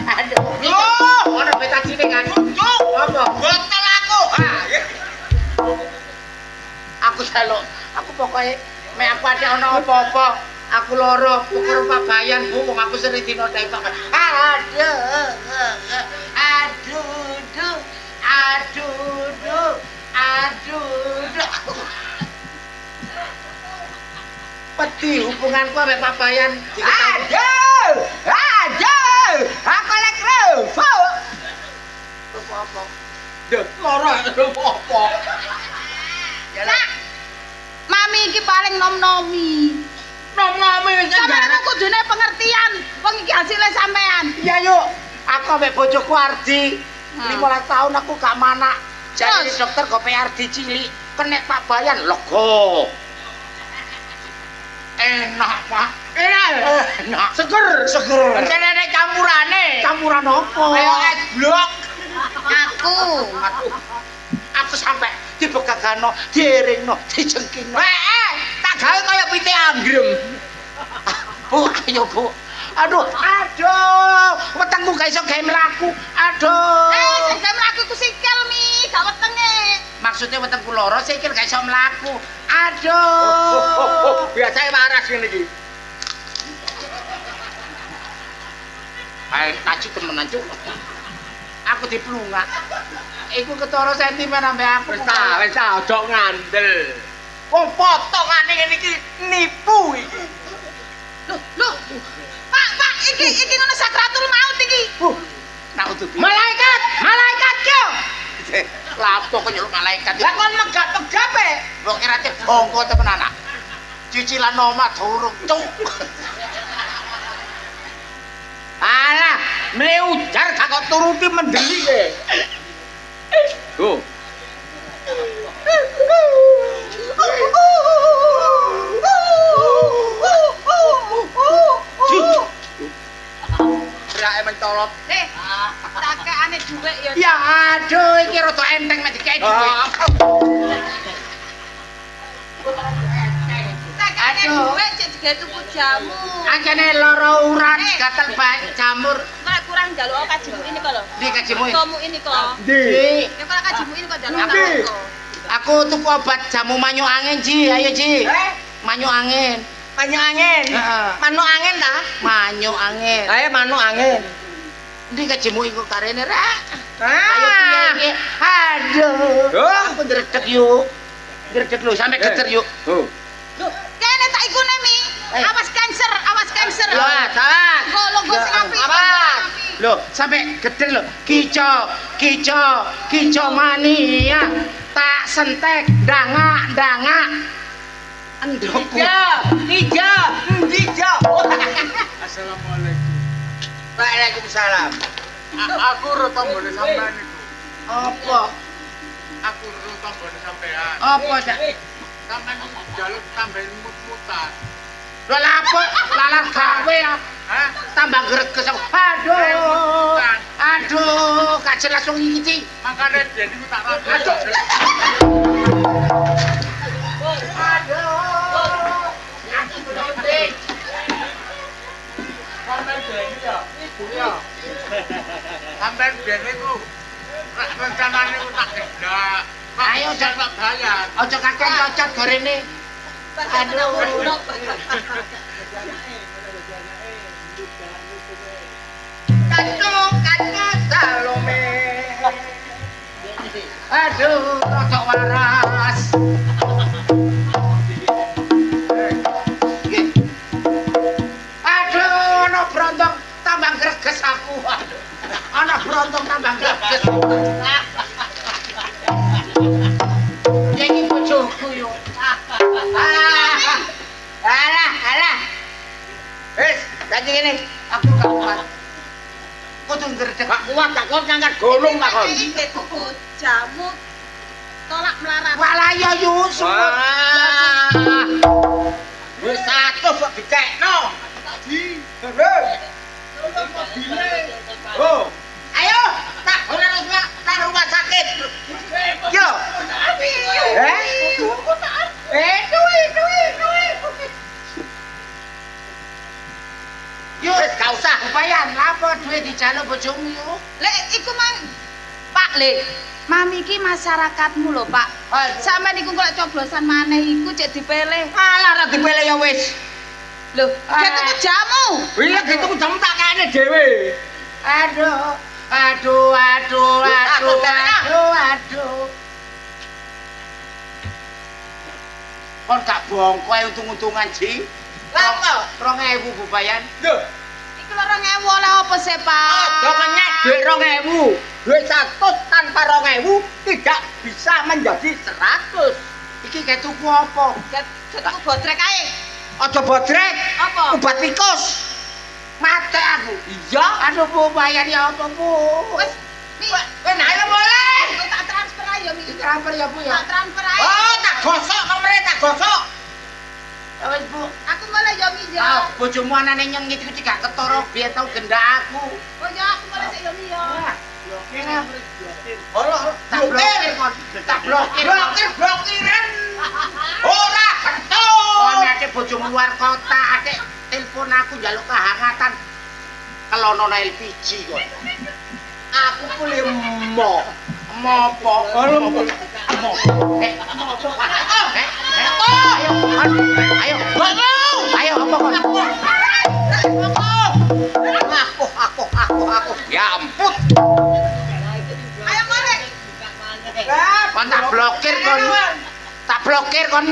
Aduh. Loh, Ana betadine kan. Cuk, Apa? botol aku. Aku saluk. Aku pokoke mek aku ade ana apa-apa, aku loro perkara Pak Bayan, Bu, wong aku sering dinodai Pak Bayan. Peti hubunganku ambek Pak Bayan diketahui. Aku lek revo. Apa-apa. Loro apa? Nak. Mami iki paling nom-nomi. Nom-nomi wis Sampeyan kudune pengertian. Wong iki hasilnya sampean. Iya yuk, aku ambek bojoku Ardi. 15 tahun aku gak manak. Jadi Terus? dokter gope Ardi cilik, kena Pak Bayan lego. Enak, Pak. Enak. Seger. Rencana campurane. Campuran apa? Kayak es blok. Aku. Aku sampai dibegagano, dieringno, dijengkingno. Tak gawe kaya pite anggrem. Bu, ayo Bu. Aduh, wetengku gak iso gawe mlaku. Aduh. Sing gawe mlaku ku sikil Mi, gak wetenge. Maksudnya wetengku loro sikil gak iso mlaku. Aduh. Biasane waras ngene iki. Ae tajuk temenan cuk. Aku diplungak. Iku ketara sentimen ambek aku. Wis ta, aja ngandel. Wong potongane ngene iki nipu iki. Loh. Pak, iki ngono sakratul maut iki. Naudzubillah. Malaikat yo. Lapo kok nyeluk malaikat. Lah kon megap-megap e. Wong kira bongko temen anak. Cicilan omah durung cuk. Alah, mle ujar gak kok turuti mendeli e. Go. Berake mencolot. Takekane dhuwit ya. Ya aduh iki rada enteng mek dikek dhuwit. Takekane dhuwit cek digawe tuku jamu. Anjane lara urat gatel banyak jamur. Nek kurang njaluk kajimu ini kok lho. Ndi kajimu? Kamu ini kok. Ndi? Nek ora kajimu ini kok njaluk Ndi? kok. Aku tuku obat jamu manyu angin Ji, ayo Ji. Manyu angin. Manuk angin. Heeh. Manuk angin ta? Manyu angin. Ayo manuk angin. Ndi kajimu iku karene rek. Ayo Ayo piye piye. Aduh. Oh. Aku ndredeg yuk. Ndredeg lho sampe geter yuk. Oh. Loh, kene tak iku Mi. Awas cancer, awas cancer. Awas, awas. Logo sing apik. Awas. Loh, sampe geter lho. Kico mania. Tak sentek dangak. Endokku. Tiga. Assalamualaikum. Waalaikumsalam. Aku ro tombone sampean iku. Apa? Aku ro tombone sampean. Apa dak? Sampeyan njaluk tambahin mut-mutan. Lha apa? Lalar gawe ya. Hah? Tambah greges aku. Aduh, gak jelas wong iki. Makane ben iku tak rapi. Sampeyan ben iku rak rencanane ku tak gendak. Ayo, tak bayar. Aja kakek cocot gorene. Aduh. Kacung Salome. Aduh, rada waras. Aduh, ana brontong tambah greges aku. Ana brontong tambah greges. Ya iki bojoku yo. Alah. Wis, dadi ngene. Aku gak kuat. Kudu ndredeg. Gak kuat tak kon ngangkat golong tak kon. Iki tuku jamu tolak melarat. Walah ya Yusuf. Wis 100 kok dikekno. Tadi. Oh. Ayo, tak golek nang rumah sakit. Yo. Yus, gak usah kepayan. Lapo duit dijaluk bojomu yuk. Lek iku mang Pak Le. Mami iki masyarakatmu lho, Pak. Sampeyan iku kok coblosan maneh iku cek dipilih. Alah ra dipilih ya wis. Lho, dia tuku jamu. Iya gitu jam tak kene dhewe. Aduh. Kon gak bongko ae untung-untungan Ji. Lapa? 2000 bubayan. Lho, Iku 2000 oleh apa sih, Pak? aja menyek dhuwit 2000. Dhuwit 100 tanpa 2000 tidak bisa menjadi 100. Iki kayak tuku apa? Tuku botrek ae. Aja bodrek. Apa? Obat tikus. Mate aku. Iya. Aduh Bu, bayar ya apa Bu? Wis, Mi. Wis ayo boleh. Aku tak transfer ae ya, Mi. Transfer ya Bu ya. Tak transfer ae. Oh, tak gosok nomere tak gosok. Ya wis Bu. Aku boleh ya, Mi ya. Ah, bojomu anane nyengit iki gak ketara biyen tau gendak aku. Oh ya, aku boleh sik ya, Mi ya. Tak blokir kon. Tak blokir. Blokiran. Ora kentul. Oh, nek bojomu luar kota, atik telepon aku njaluk kehangatan. Kelono LPG kok. Aku kuwi mo. Mopo? Mopo? Ayo, ayo, ayo, apa kon? Aku blokir kon. Tak blokir kon.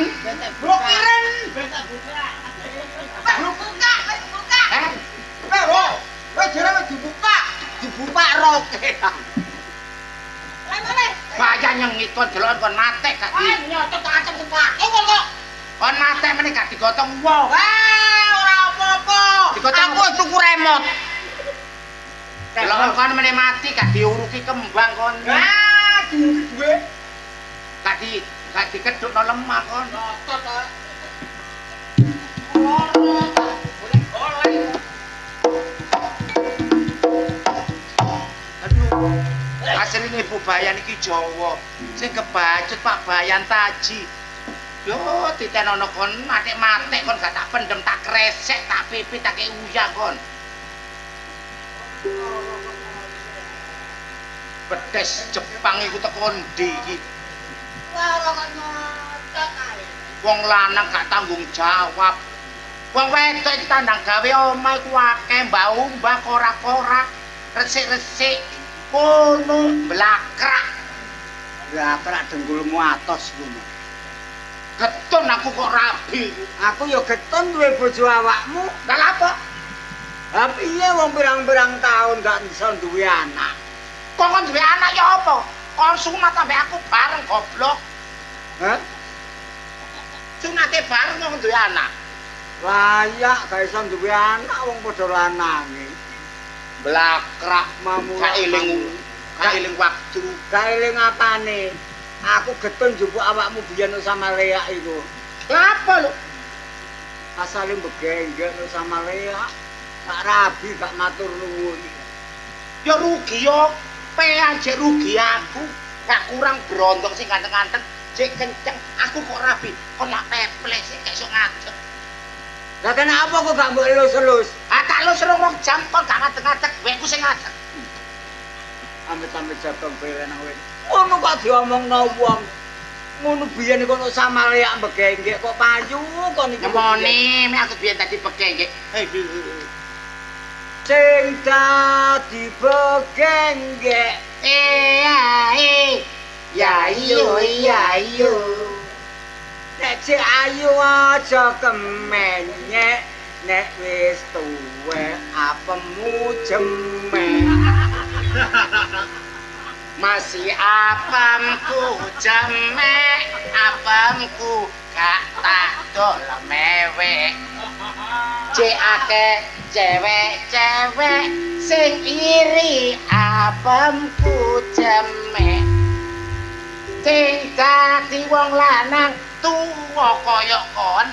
Blokiran. Buka, wis buka. Wes jare wis dibuka. Dibuka roket. Lha Bahaya nyengit kon delok kon matek gak di. nyotot acem kepake kok. Kon matek meneh gak digotong wong. Ora apa-apa. Digotong Aku wis tuku remote. delok kon meneh mati gak diuruki kembang kon. Duwe. Gak dikedukno lemah kon. Aduh. Asline Ibu Bayan iki Jawa. Sing kebacut Pak Bayan Taji. Yo ditenono kon matik-matik kon gak tak pendem tak kresek tak pipit tak uyah kon. Pedes Jepang iku teko ndi iki? Wong lanang gak tanggung jawab. Wong wedok iki tandang gawe omah iku akeh mbah-mbah korak-korak, resik-resik, kono blakrak. Blakrak dengkulmu atos ngono. Getun aku kok rabi. Aku ya getun duwe bojo awakmu. Lah lha apa? Lah piye wong pirang-pirang taun gak iso duwe anak. Kok kon duwe anak ya apa? Kon sunat ambek aku bareng goblok. Hah? Sunate bareng wong duwe anak. Layak gak iso duwe anak wong padha lanange. Blakrak Mamu gak eling waktu. Gak eling apane? Aku getun njupuk awakmu biyen sama Lea iku. Lah apa lho? Asale begengge sama Lea. Gak rabi gak matur nuwun. Ya rugi yo. Pe aja rugi aku. Gak kurang berondong sing ganteng-ganteng. Sik kenceng aku kok rabi. Kok nak peples sik gak iso ngadeg. Lah kenapa kok gak mbok elus-elus? Ah tak lu seru wong jam kon gak ngadeg-ngadeg. Wekku sing ngadeg. Amit-amit jabang belen nang kowe. Ngono kok diomongno wong. Ngono biyen kono sama Lea begengge kok payu kon iki. Nemoni, mek aku biyen tadi pekenge. Sing dadi begengge. Ya iyo. Nek cek ayu aja kemenyek, nek wis tuwek apemu jemek. Masih apamku jemek, apamku gak tak dol mewek. Cek akeh cewek-cewek sing iri apamku jemek. Sing dadi wong lanang tuwa kaya kon.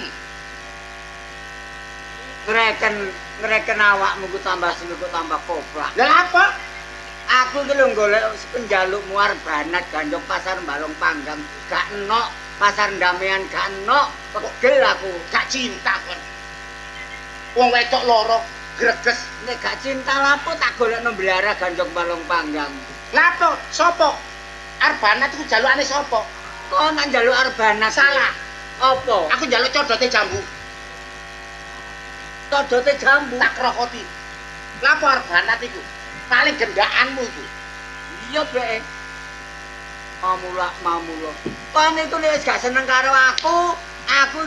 Ngreken awakmu ku tambah sing ku tambah koprak. Lah apa? Aku iki lho golek penjalukmu arep banat gandong pasar Balong Panggang. Gak enok, pasar Damean gak enok. Pegel aku. Gak cinta kon. Wong wedok loro greges. Nek gak cinta lapo tak golekno Belara gandong Balong Panggang. Lah apa? Sopo? Arbanat iku jalukane sopo? Kok nak njaluk Arbanat? Salah. Apa? Aku njaluk codote jambu. Codote jambu. Tak krokoti. Lah apa Arbanat iku? Paling gendakanmu iku. Iya, Bek. Mamula. Kon iku nek wis gak seneng karo aku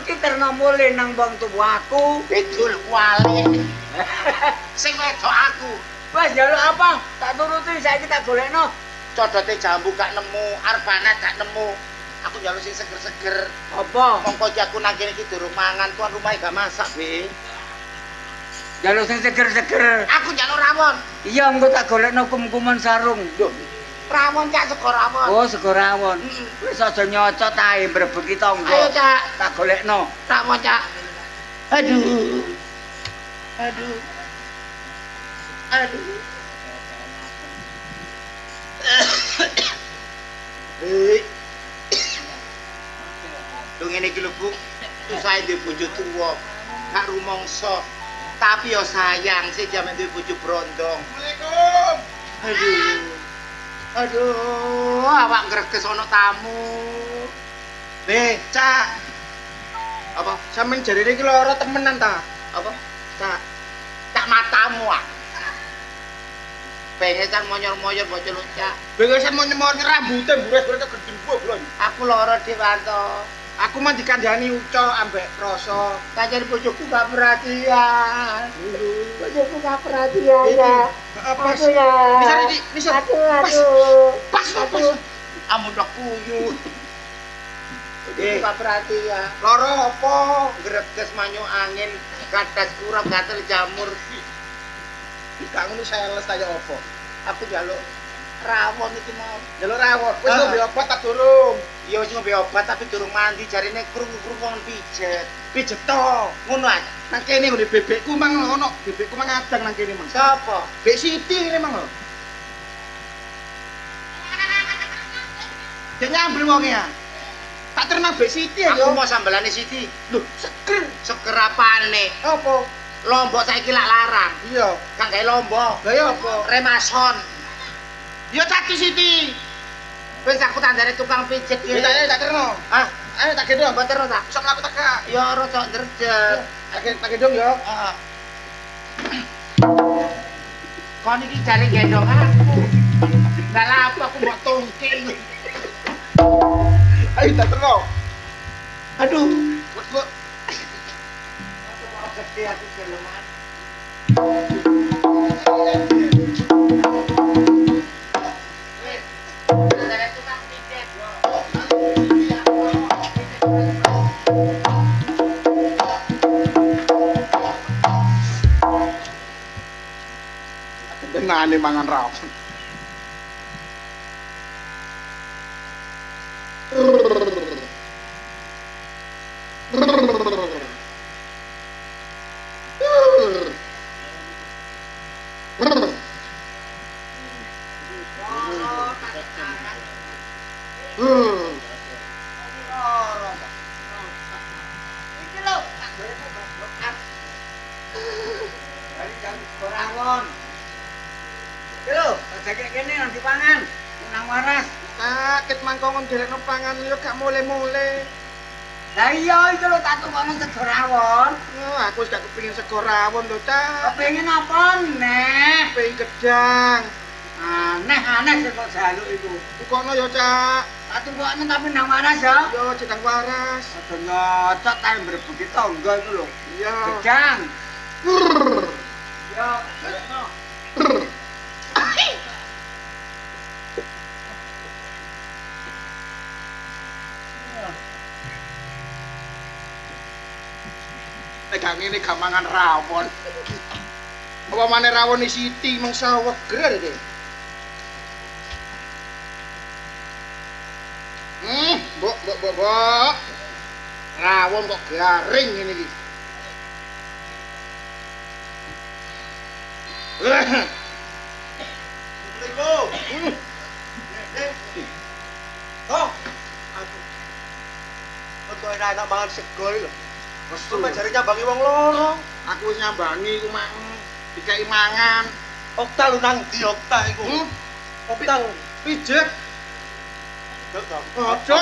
iki terno mulih nang wong tuwaku. Bedul kuali. Sing wedok aku. Wes njaluk apa? Tak turuti saiki tak golekno. Codote jambu gak nemu, Arbanat gak nemu. Aku njaluk sing seger-seger. Apa? Mongko iki aku nang kene iki durung mangan, tuan rumahe gak masak, Be. Njaluk sing seger-seger. Aku njaluk rawon. Iya, engko tak golekno kum-kuman sarung. Lho, rawon Cak sego rawon. Oh, sego rawon. Wis aja nyocot ae mbrebeki tangga. Ayo, Cak. Tak golekno. Rawon, Cak. Aduh. Lho ngene iki lho, Bu. Susah duwe bojo tuwa, gak rumangsa. Tapi yo sayang sih jaman duwe bojo brondong. Assalamualaikum. Aduh, awak greges ana tamu. Cak. Apa? Sampeyan jarine iki lara temenan ta? Apa? Cak matamu ah. bengesan monyor-monyor bocah lucak. Bengesan monyor-monyor rambutnya buret-buret gedeng gua. Aku lara Dewanto. Aku mah dikandani uco ambek rasa. Kajar bojoku gak perhatian. Bojoku gak perhatian ya. Pas. Aku ya. Bisa. Pas. Amun dak puyuh. Bojoku gak perhatian. Loro apa? Greges manyu angin, kadas kurang gatel jamur. Gak ngono sales kaya apa? Aku jaluk rawon iki mau. Jalur rawon. Wis ngombe obat tak durung. Ya wis ngombe obat tapi durung mandi jarine krungu-krungu kon pijet. Pijet to. Ngono ae. Nang kene ngene bebekku mang ono. Bebekku mang adang nang kene mang. Sapa? Bek Siti ngene mang lho. Dia nyambil wonge ya. Tak terima Bek Siti ya. Aku mau sambalane Siti. Lho, seger. Seger apane? Apa? Lombok saiki lak larang. Iya. Kang gawe lombok. Lah ya apa? Remason. Ya cati Siti. Wis aku tandane tukang pijet Ya tak terima. Ah, Ayo tak gendong. mboten ro tak. Bisa mlaku tegak. Ya rada ndredeg. Tak gendong ya. Heeh. Kon iki jare gendong aku. Lah lha apa aku mbok tungking. Ayo tak terima. Aduh, Wes kok aku mau gede aku geloman. Wis, tandane tukang pijet yo. denane mangan rawon. Iki lho, tak golekno bak-bakan. Dari jam rawon. Iki lho, tak kene nang dipangan. Nang waras. Sakit mangkon ndelekno pangan yo gak mule-mule. Lah iya iki lho tak tukokno sego rawon. Oh, aku wis gak kepengin sego rawon lho, Cak. Kepengin apa neh? Kepengin gedang. Aneh-aneh sego jaluk itu. Tukokno yo, Cak. Tak tukokno tapi nang waras ya. Yo jedang waras. Aja nyocot ta mbrebuki tangga itu lho. Iya. Gedang. Yo, golekno. Nek gak ngene gak mangan rawon. Apa maneh rawon Siti mangsa weger iki. Mbok. Rawon kok garing ngene iki. Ibu. Oh, aku. Kok enak banget sego iki lho. Mestu jare nyambangi wong loro. Aku wis nyambangi ku mang dikai mangan. Okta lu nang di Okta iku. Okta lu. Pijet. Ojo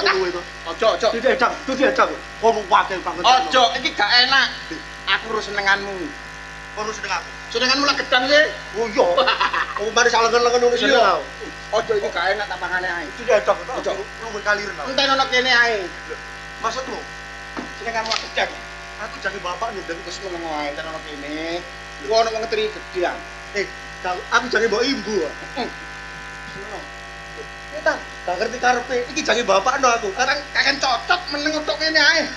tak. Ojo. Diedang, itu diedang. Kono wakil banget. Ojo, iki gak enak. Aku urus senenganmu. Kono sedeng aku. Senenganmu lah gedang sih. Oh iya. Oh mari salengen-lengen ngono sih. Iya. Ojo iki gak enak tak pangane ae. Itu diedang. Ojo. Lu kaliren. Entek ono kene ae. Maksudmu? Senenganmu lah gedang. Aku jadi bapak nih, Wis meneng wae entek ono kene. Iku ono wong ngeteri gedang. aku jadi mbok imbu. Kita gak ngerti karepe. Iki jadi bapak no aku. Sekarang kakek cocok meneng otok kene ae.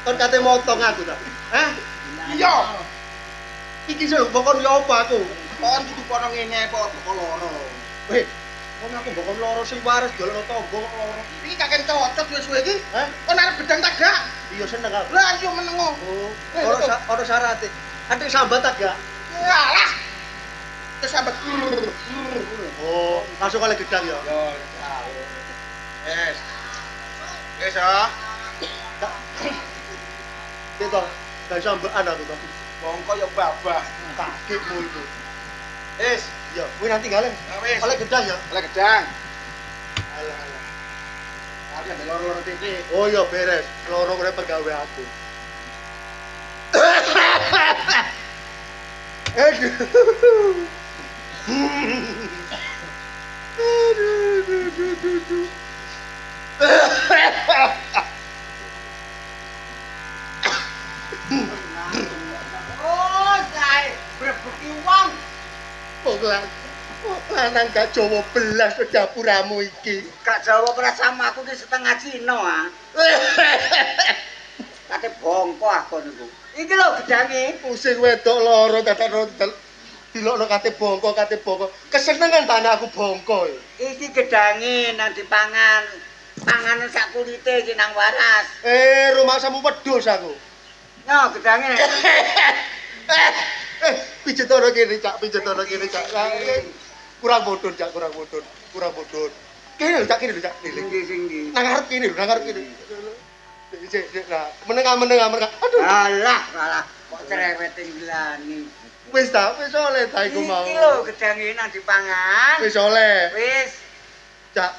Kon kate motong aku ta. Hah? Iya. Iki sing pokon yo apa aku? Kon kudu kono ngene apa kok loro. Weh, kon aku bokon loro sing waras dolan tangga kok loro. Iki kakek cocok wis suwe iki. Hah? Kon arep bedang tak gak? Iya seneng aku. Lah iya menengo. Oh, ono syarate. Ate sambat ta gak? Alah. Terus sambat. Oh, langsung oleh gedang ya. Yo, yes. Yes, ah. Kita gak sambean aku to. Bongko yo babah. Kakekmu itu. Yes. Ya, kuwi nanti gale. Wis. Oleh gedang ya. Oleh gedang. Alah. Aku ambil loro-loro titik. Oh iya beres. Loro kene pegawai aku. Oh, saya berbeki wong. Lanang gak Jawa belas ke dapuramu iki. Gak Jawa beras sama aku ki setengah Cina ah. Kate bongko aku niku. Iki lho gedange. Pusing wedok loro dadak rontel. Dilokno kate bongko. Kesenengan ta aku bongko. Iki gedange nang dipangan. Panganan sak kulite iki nang waras. Rumah samu wedhus aku. Yo gedange. Pijet ora kene, Cak. Kurang bodon, Cak, kurang bodon. Kene lho, Cak, kene lho, Cak. Sing Nang ngarep kene. Cek, nah, menengah. Aduh. Alah. Kok cerewete nglani. Wis oleh ta iku mau. Iki lho gedange nang dipangan. Wis oleh. Wis. Cak.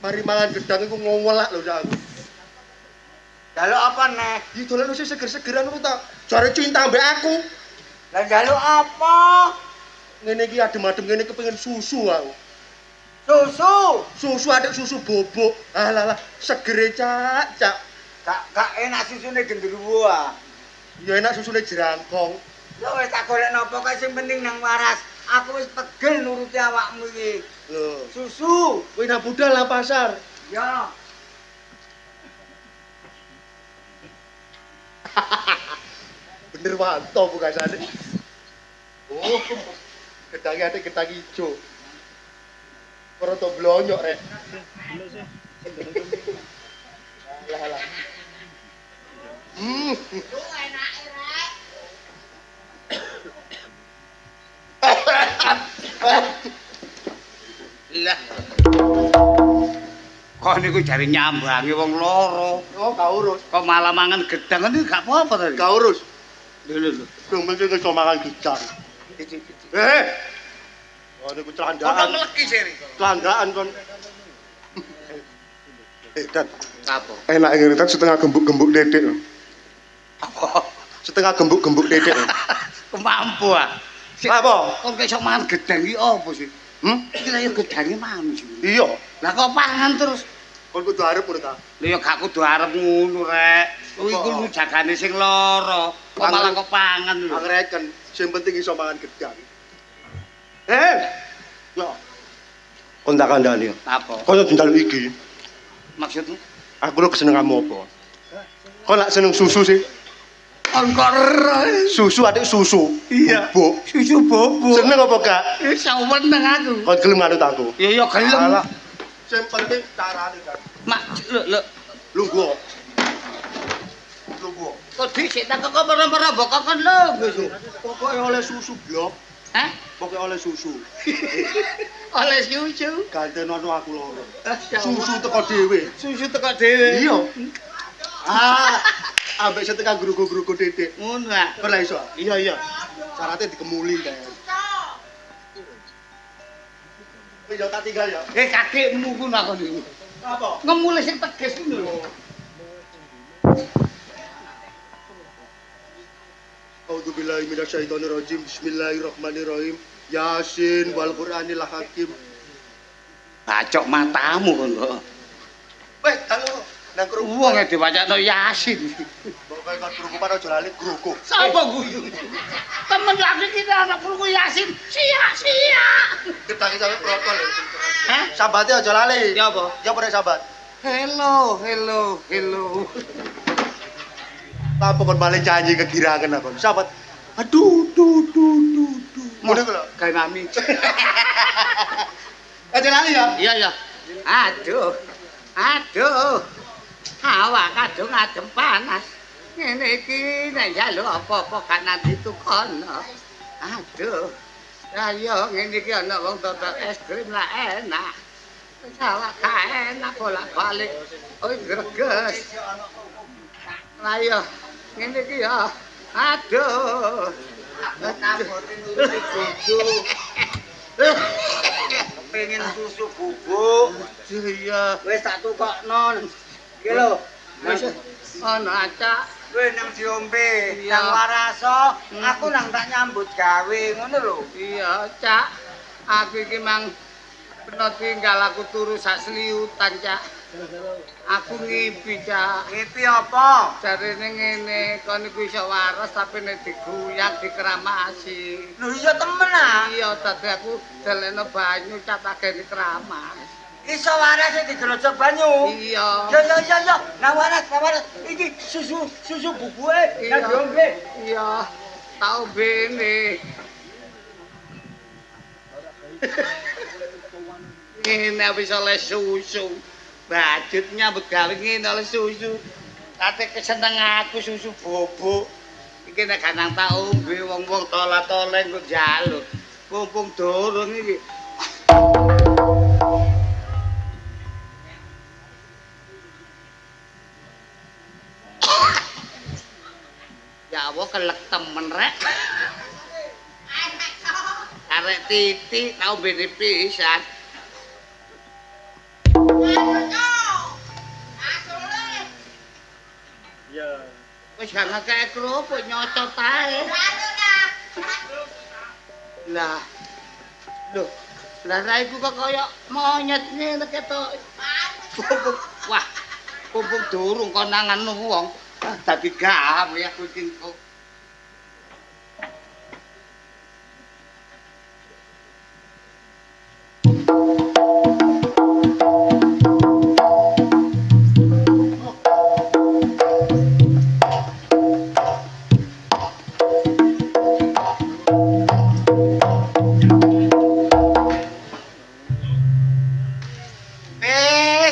Mari mangan gedang iku ngowelak lho, Cak. Jaluk apa neh? Iki dolan wis seger-segeran kok ta. Jare cinta mbek aku. Lah jaluk apa? Ngene iki adem-adem ngene kepengin susu aku. Susu Adek susu bobok. Alah, segere, Cak. Gak enak susune genderuwo ah. Ya enak susune jerangkong. Ya wis tak golekno pokoke sing penting nang waras. Aku wis pegel nuruti awakmu iki. Lho, Susu. kowe nang budal nang pasar. Ya. Bener wanto bukasane. Oh, gedang ijo. Ora to blonyok rek. Alah. Lah. Kok niku jare nyambangi wong loro. Oh, gak urus. Kok malah mangan gedang ini gak apa-apa to. Gak urus. Lho. Dong mesti iso mangan gedang. Oh, niku Kok celandaan. meleki sini. Celandaan kon. Dan Apa? enak ngene tak setengah gembuk-gembuk dedek. Apa? Setengah gembuk-gembuk dedek. Kemampu ah. Apa? Kok iso mangan gedang iki apa sih? Iki lha yo gedange mangan sih. Iya. Lah kok pangan terus? Kon kudu arep ngono ta. Lha ya gak kudu arep ngono rek. Kuwi iku lu jagane sing lara. Kok malah kok pangan lho. Angreken, sing penting iso mangan gedang. Yo. Kon tak kandhani. Apa? Kaya njaluk iki. Maksudmu? Aku lho kesenenganmu apa? Kok lak seneng susu sih? Kon kok ero. Susu adik susu. Iya. Bubuk. Susu bobo. Seneng apa gak? Wis seneng aku. Kon gelem nganut aku. Ya gelem. Alah. Sing penting carane kan. Mak lho. Lungguh. Kok dhisik tak kok para-para mbok kon lho. Pokoke oleh susu blok. Hah? Pokoke oleh susu. Oleh susu. Gantenono aku loro. Susu teko dhewe. Susu teko dhewe. Iya. Ambek setengah grugo-grugo dedek. Ngono ah. Ora iso. Iya. Syaratnya dikemuli kan. Wis yo tak tinggal ya. Kakekmu ku aku niku. Apa? Ngemule sing teges ngono lho. A'udzubillahi minasyaitonirrajim. Bismillahirrahmanirrahim. Yasin wal Qur'anil Hakim. Bacok matamu kono. Weh, tanggo nang krungu. Wong e diwacakno Yasin. Pokoke kon krungu pada aja lali grugo. Sapa guyu? Temen lagi kita anak krungu Yasin. Sia. Ketangi sampe protol. Hah? Sambate aja lali. Ya apa? Ya pada sahabat. Hello. Apa kon balik nyanyi kegirangan aku. Sahabat. Aduh. Ngono ku lho. Gawe mami. Aja lali ya. Iya. Aduh. Awak kadung adem panas. Ngene iki nek njaluk apa-apa kan nanti tukono. Aduh. Ayo ngene iki ana wong toto es krim lah enak. Wis awak gak enak bolak-balik. Oi greges. Ayo ngene iki ya. Aduh. Pengen susu bubuk. Iya. Wis tak tukokno. Iki lho. Wis ana acak. Kowe nang diombe, Iya. nang waraso, aku nang tak nyambut gawe, ngono lho. Iya, Cak. Aku iki mang peno tinggal aku turu sak sliutan, Cak. Aku ngipi, Cak. Ngipi apa? Jarene ngene, kon iku iso waras tapi nek diguyang dikeramasi. Lho iya temen ah. Iya, dadi aku delekno banyu Cak tak gawe keramas. Iso waras digerojok banyu. Iya. Yo. Nah waras. Iki susu bubuke. Iya. Nah diombe. Iya. Tau bene. Ngene bisa oleh susu. Bajut nyambut gawe ngene oleh susu. Kate keseneng aku susu bubuk. Iki nek kanang tak ombe wong-wong tola-tole engko njaluk. Mumpung durung iki. Ya Allah kelek temen rek. Arek titik tau bene pisan. Ya. Wis gak ngekek kerupuk nyocot ae. Lah. Loh, lah iku kok kaya monyet ngene ketok. Wah, kumpul durung konangan wong. Dadi gawe aku iki kok.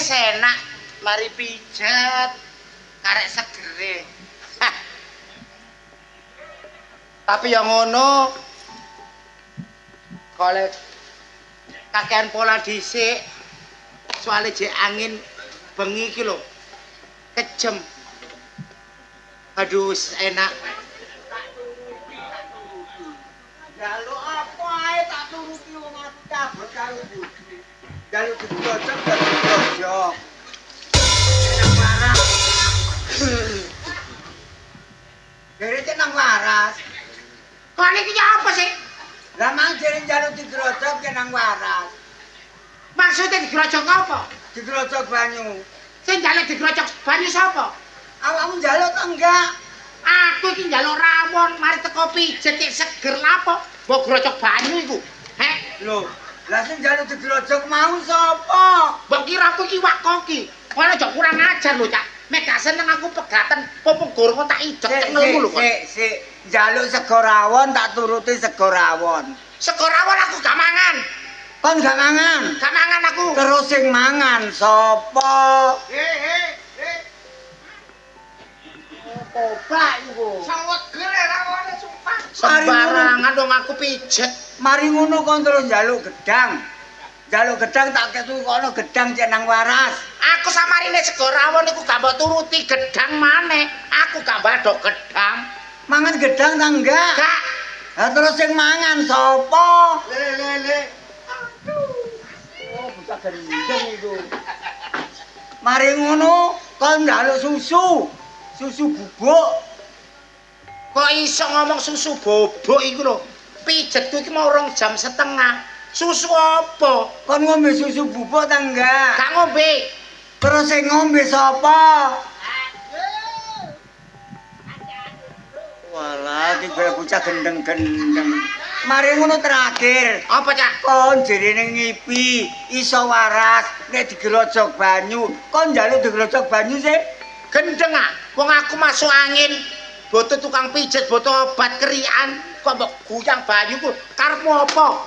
Enak mari pijet karek segere. Tapi yang ngono kolek kakean pola dhisik soalnya jek angin bengi iki lho kejem. Aduh enak. Jaluk apa ae tak turuti wong aku cabut karo budi. Jaluk digrojok ya digrojok. Nang waras. Dari nang waras. Kok iki apa sih? Lah mang jere jaluk digrojok ya nang waras. Maksudnya digrojok apa? Digrojok banyu. Sing njaluk digrojok banyu sapa? Awakmu njaluk ta enggak? Aku iki njaluk rawon, mari teko pijet cek seger lapo. Mbok grojok banyu iku. Heh, Lho, lah sing njaluk digrojok mau sapa? mbok kira aku iki wak koki. Kowe aja kurang ajar lho, Cak. Mek gak seneng aku pegatan, popong gorong tak idek cengelmu lho kok. Sik, njaluk sego rawon tak turuti sego rawon. Sego rawon aku gak mangan. Kon gak mangan. Gak mangan aku. Terus sing mangan sapa? Opak iku. Sawet gere rawone sumpah. Sembarangan dong aku pijet. Mari ngono kon terus njaluk gedang. Njaluk gedang tak ketu kono gedang cek nang waras. Aku samarine sego rawon iku gak mbok turuti gedang maneh. Aku gak badok gedang. Mangan gedang ta enggak? Gak. Lah terus sing mangan sapa? Le. Oh, bocah gendeng iku. Mari ngono kon njaluk susu. Susu bubuk. Kok iso ngomong susu bobok iku lho. Pijetku iki mau 2 jam setengah. Susu apa? Kon ngombe susu bubuk ta enggak? Gak ngombe. Terus sing ngombe sapa? Walah, iki kowe bocah gendeng-gendeng. Mari ngono terakhir. Apa, Cak? Kon jerene ngipi, iso waras nek digrojok banyu. Kon njaluk digrojok banyu sih. Gendeng ah. Wong aku masuk angin. Boto tukang pijet, boto obat kerian. Kok mbok guyang banyu ku karepmu apa?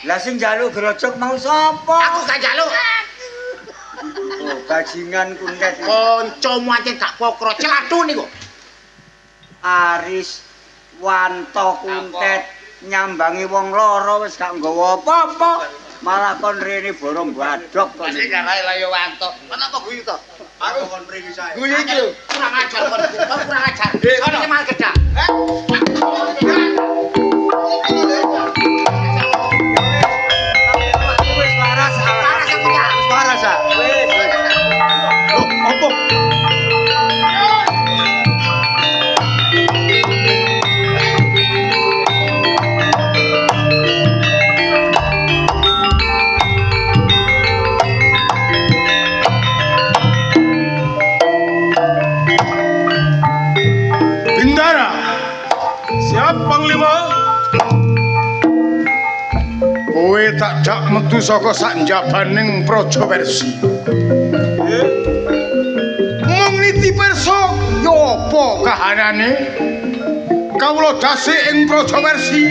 Lah sing njaluk grojok mau sapa? Aku gak njaluk. Oh, bajingan kundet. Kancamu ancen gak pokro celathu niku. Aris Wanto kuntet nyambangi wong loro wis gak nggawa apa-apa. Malah kon rene borong badhok kon. Sing ngarae lah ya Wanto. Kenapa guyu to? Aku kon mriki sae. Guyu iki lho. Kurang ajar kon. Kurang ajar. Kon iki mal gedang. Wis waras, Waras aku ya. wis waras ah. Wis. Loh, opo? Siap Panglima. Kowe tak jak metu saka sak njabaning Praja Wersi. Mung niti pirsa ya apa kahanane? Kawula dasih ing Praja Wersi.